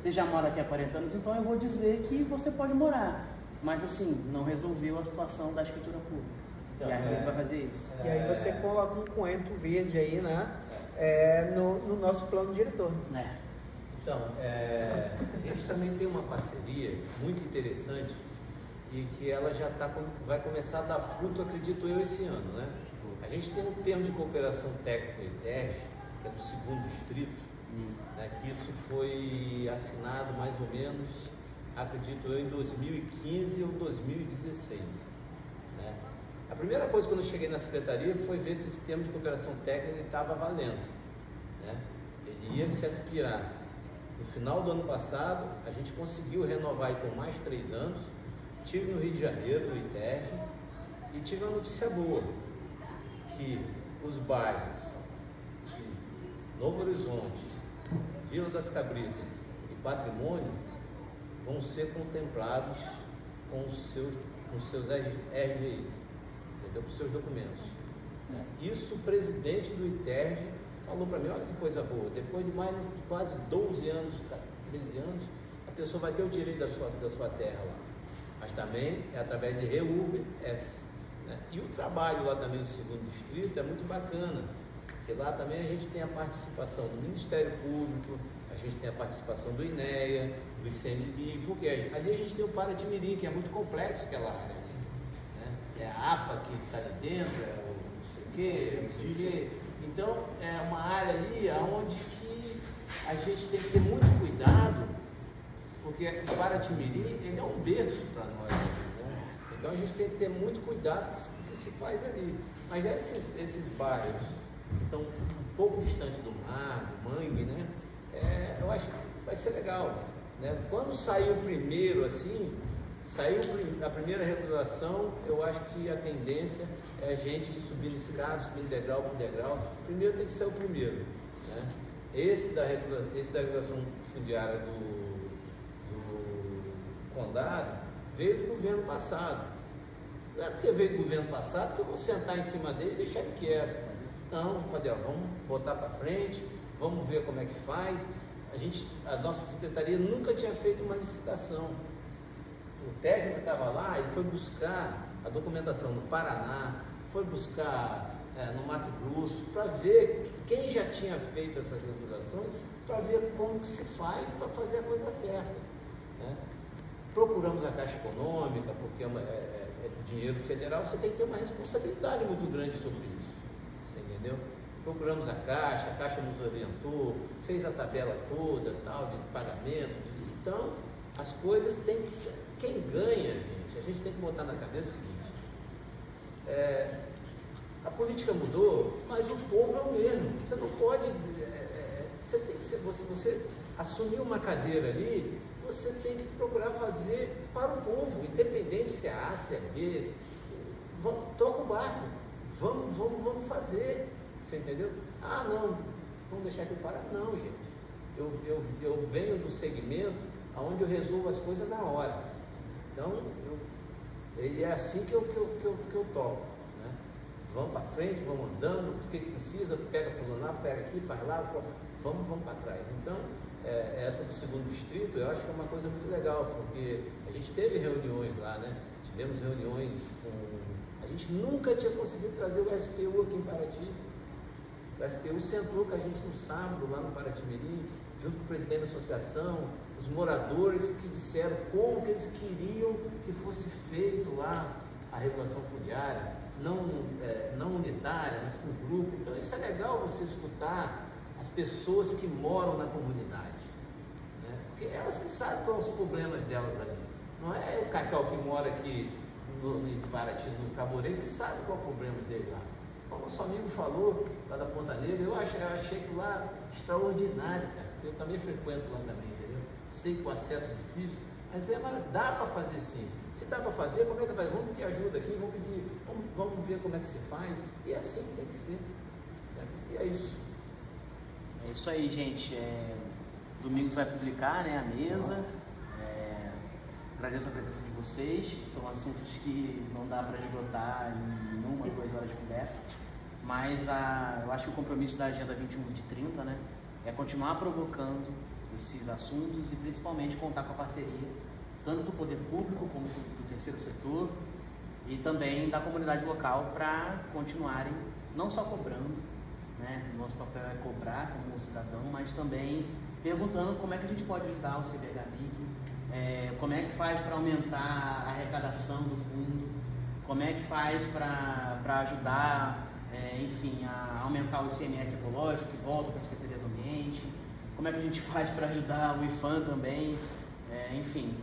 Speaker 1: Você já mora aqui há 40 anos, então eu vou dizer que você pode morar. Mas assim, não resolveu a situação da escritura pública. Então, e a REURB vai fazer isso.
Speaker 4: E aí você coloca um coentro verde aí, né? No nosso plano diretor.
Speaker 9: Então, a gente também tem uma parceria muito interessante e que ela já vai começar a dar fruto, acredito eu, esse ano, né? A gente tem um termo de cooperação técnica ITERG, que é do 2º distrito, né, que isso foi assinado mais ou menos, acredito eu, em 2015 ou 2016. Né? A primeira coisa quando eu cheguei na secretaria foi ver se esse termo de cooperação técnica estava valendo. Né? Ele ia se aspirar. No final do ano passado, a gente conseguiu renovar por mais 3 anos. Estive no Rio de Janeiro, no ITERG, e tive uma notícia boa, que os bairros de Novo Horizonte, Vila das Cabritas e Patrimônio vão ser contemplados com os seus RGIs, entendeu? Com os seus documentos. Isso o presidente do ITERG falou para mim, olha que coisa boa, depois de mais de quase 12 anos, 13 anos, a pessoa vai ter o direito da sua terra lá. Mas também é através de REURB-S. Né? E o trabalho lá também do 2º distrito é muito bacana, porque lá também a gente tem a participação do Ministério Público, a gente tem a participação do INEA, do ICMBio, porque ali a gente tem o Paraty-Mirim, que é muito complexo aquela área. Né? é a APA que está ali dentro, é o não sei o quê. Então, é uma área ali onde que a gente tem que ter muito cuidado, porque o Paraty-Mirim, ele é um berço para nós, né? Então a gente tem que ter muito cuidado com o que se faz ali. Mas esses bairros que estão um pouco distantes do mar, do mangue, né? Eu acho que vai ser legal, né? Quando saiu primeiro assim, saiu a primeira regulação, eu acho que a tendência é a gente ir subindo escada, subindo degrau por degrau. Primeiro tem que ser o primeiro, né? Esse da regulação fundiária do Condado veio do governo passado. Não é porque veio do governo passado que eu vou sentar em cima dele e deixar ele quieto. Não, vamos botar para frente, vamos ver como é que faz. A nossa secretaria nunca tinha feito uma licitação. O técnico estava lá, ele foi buscar a documentação no Paraná, foi buscar no Mato Grosso, para ver quem já tinha feito essas regulações, para ver como que se faz para fazer a coisa certa, né? Procuramos a Caixa Econômica, porque é dinheiro federal, você tem que ter uma responsabilidade muito grande sobre isso, você entendeu? Procuramos a Caixa nos orientou, fez a tabela toda, tal, de pagamento, então as coisas têm que ser, quem ganha, a gente tem que botar na cabeça o seguinte, a política mudou, mas o povo é o mesmo, você não pode, você assumir uma cadeira ali, você tem que procurar fazer para o povo, independente se é A, se é B, toca o barco, vamos fazer, você entendeu? Ah, não, vamos deixar aqui parar. Não, gente, eu venho do segmento onde eu resolvo as coisas na hora, então é assim que eu toco, né? Vamos para frente, vamos andando, o que precisa, pega fulano lá, pega aqui, faz lá, vamos para trás. Então, essa do segundo distrito, eu acho que é uma coisa muito legal, porque a gente teve reuniões lá, né? Tivemos reuniões a gente nunca tinha conseguido trazer o SPU aqui em Paraty. O SPU sentou com a gente no sábado, lá no Paraty-Mirim, junto com o presidente da associação, os moradores que disseram como que eles queriam que fosse feito lá a regulação fundiária, não unitária, mas com grupo. Então isso é legal você escutar as pessoas que moram na comunidade, né? Porque elas que sabem quais são os problemas delas ali. Não é o Cacau que mora aqui em Paraty, no Caborê, que sabe qual é o problema dele lá. Como o nosso amigo falou, lá da Ponta Negra, eu achei que lá extraordinário, cara. Eu também frequento lá também, entendeu? Sei que o acesso é difícil, mas dá para fazer sim. Se dá para fazer, como é que faz? Vamos pedir ajuda aqui, vamos ver como é que se faz. E é assim que tem que ser, né? E é isso.
Speaker 1: É isso aí, gente. Domingo vai publicar, né, a mesa. Agradeço a presença de vocês. São assuntos que não dá para esgotar em uma, 2 horas de conversa. Mas eu acho que o compromisso da Agenda 21-2030, né, é continuar provocando esses assuntos e principalmente contar com a parceria tanto do poder público como do terceiro setor e também da comunidade local para continuarem não só cobrando, né? Nosso papel é cobrar como cidadão, mas também perguntando como é que a gente pode ajudar o CBHMIC, como é que faz para aumentar a arrecadação do fundo, como é que faz para ajudar, enfim, a aumentar o ICMS ecológico que volta para a Secretaria do Ambiente, como é que a gente faz para ajudar o IFAM também, enfim,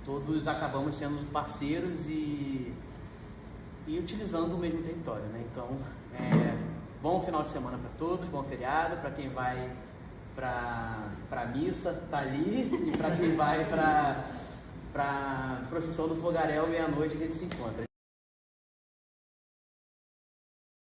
Speaker 1: todos acabamos sendo parceiros e utilizando o mesmo território, né? Então, bom final de semana para todos, bom feriado, para quem vai para a missa, tá ali, e para quem vai para a procissão do Fogaréu, meia-noite a gente se encontra.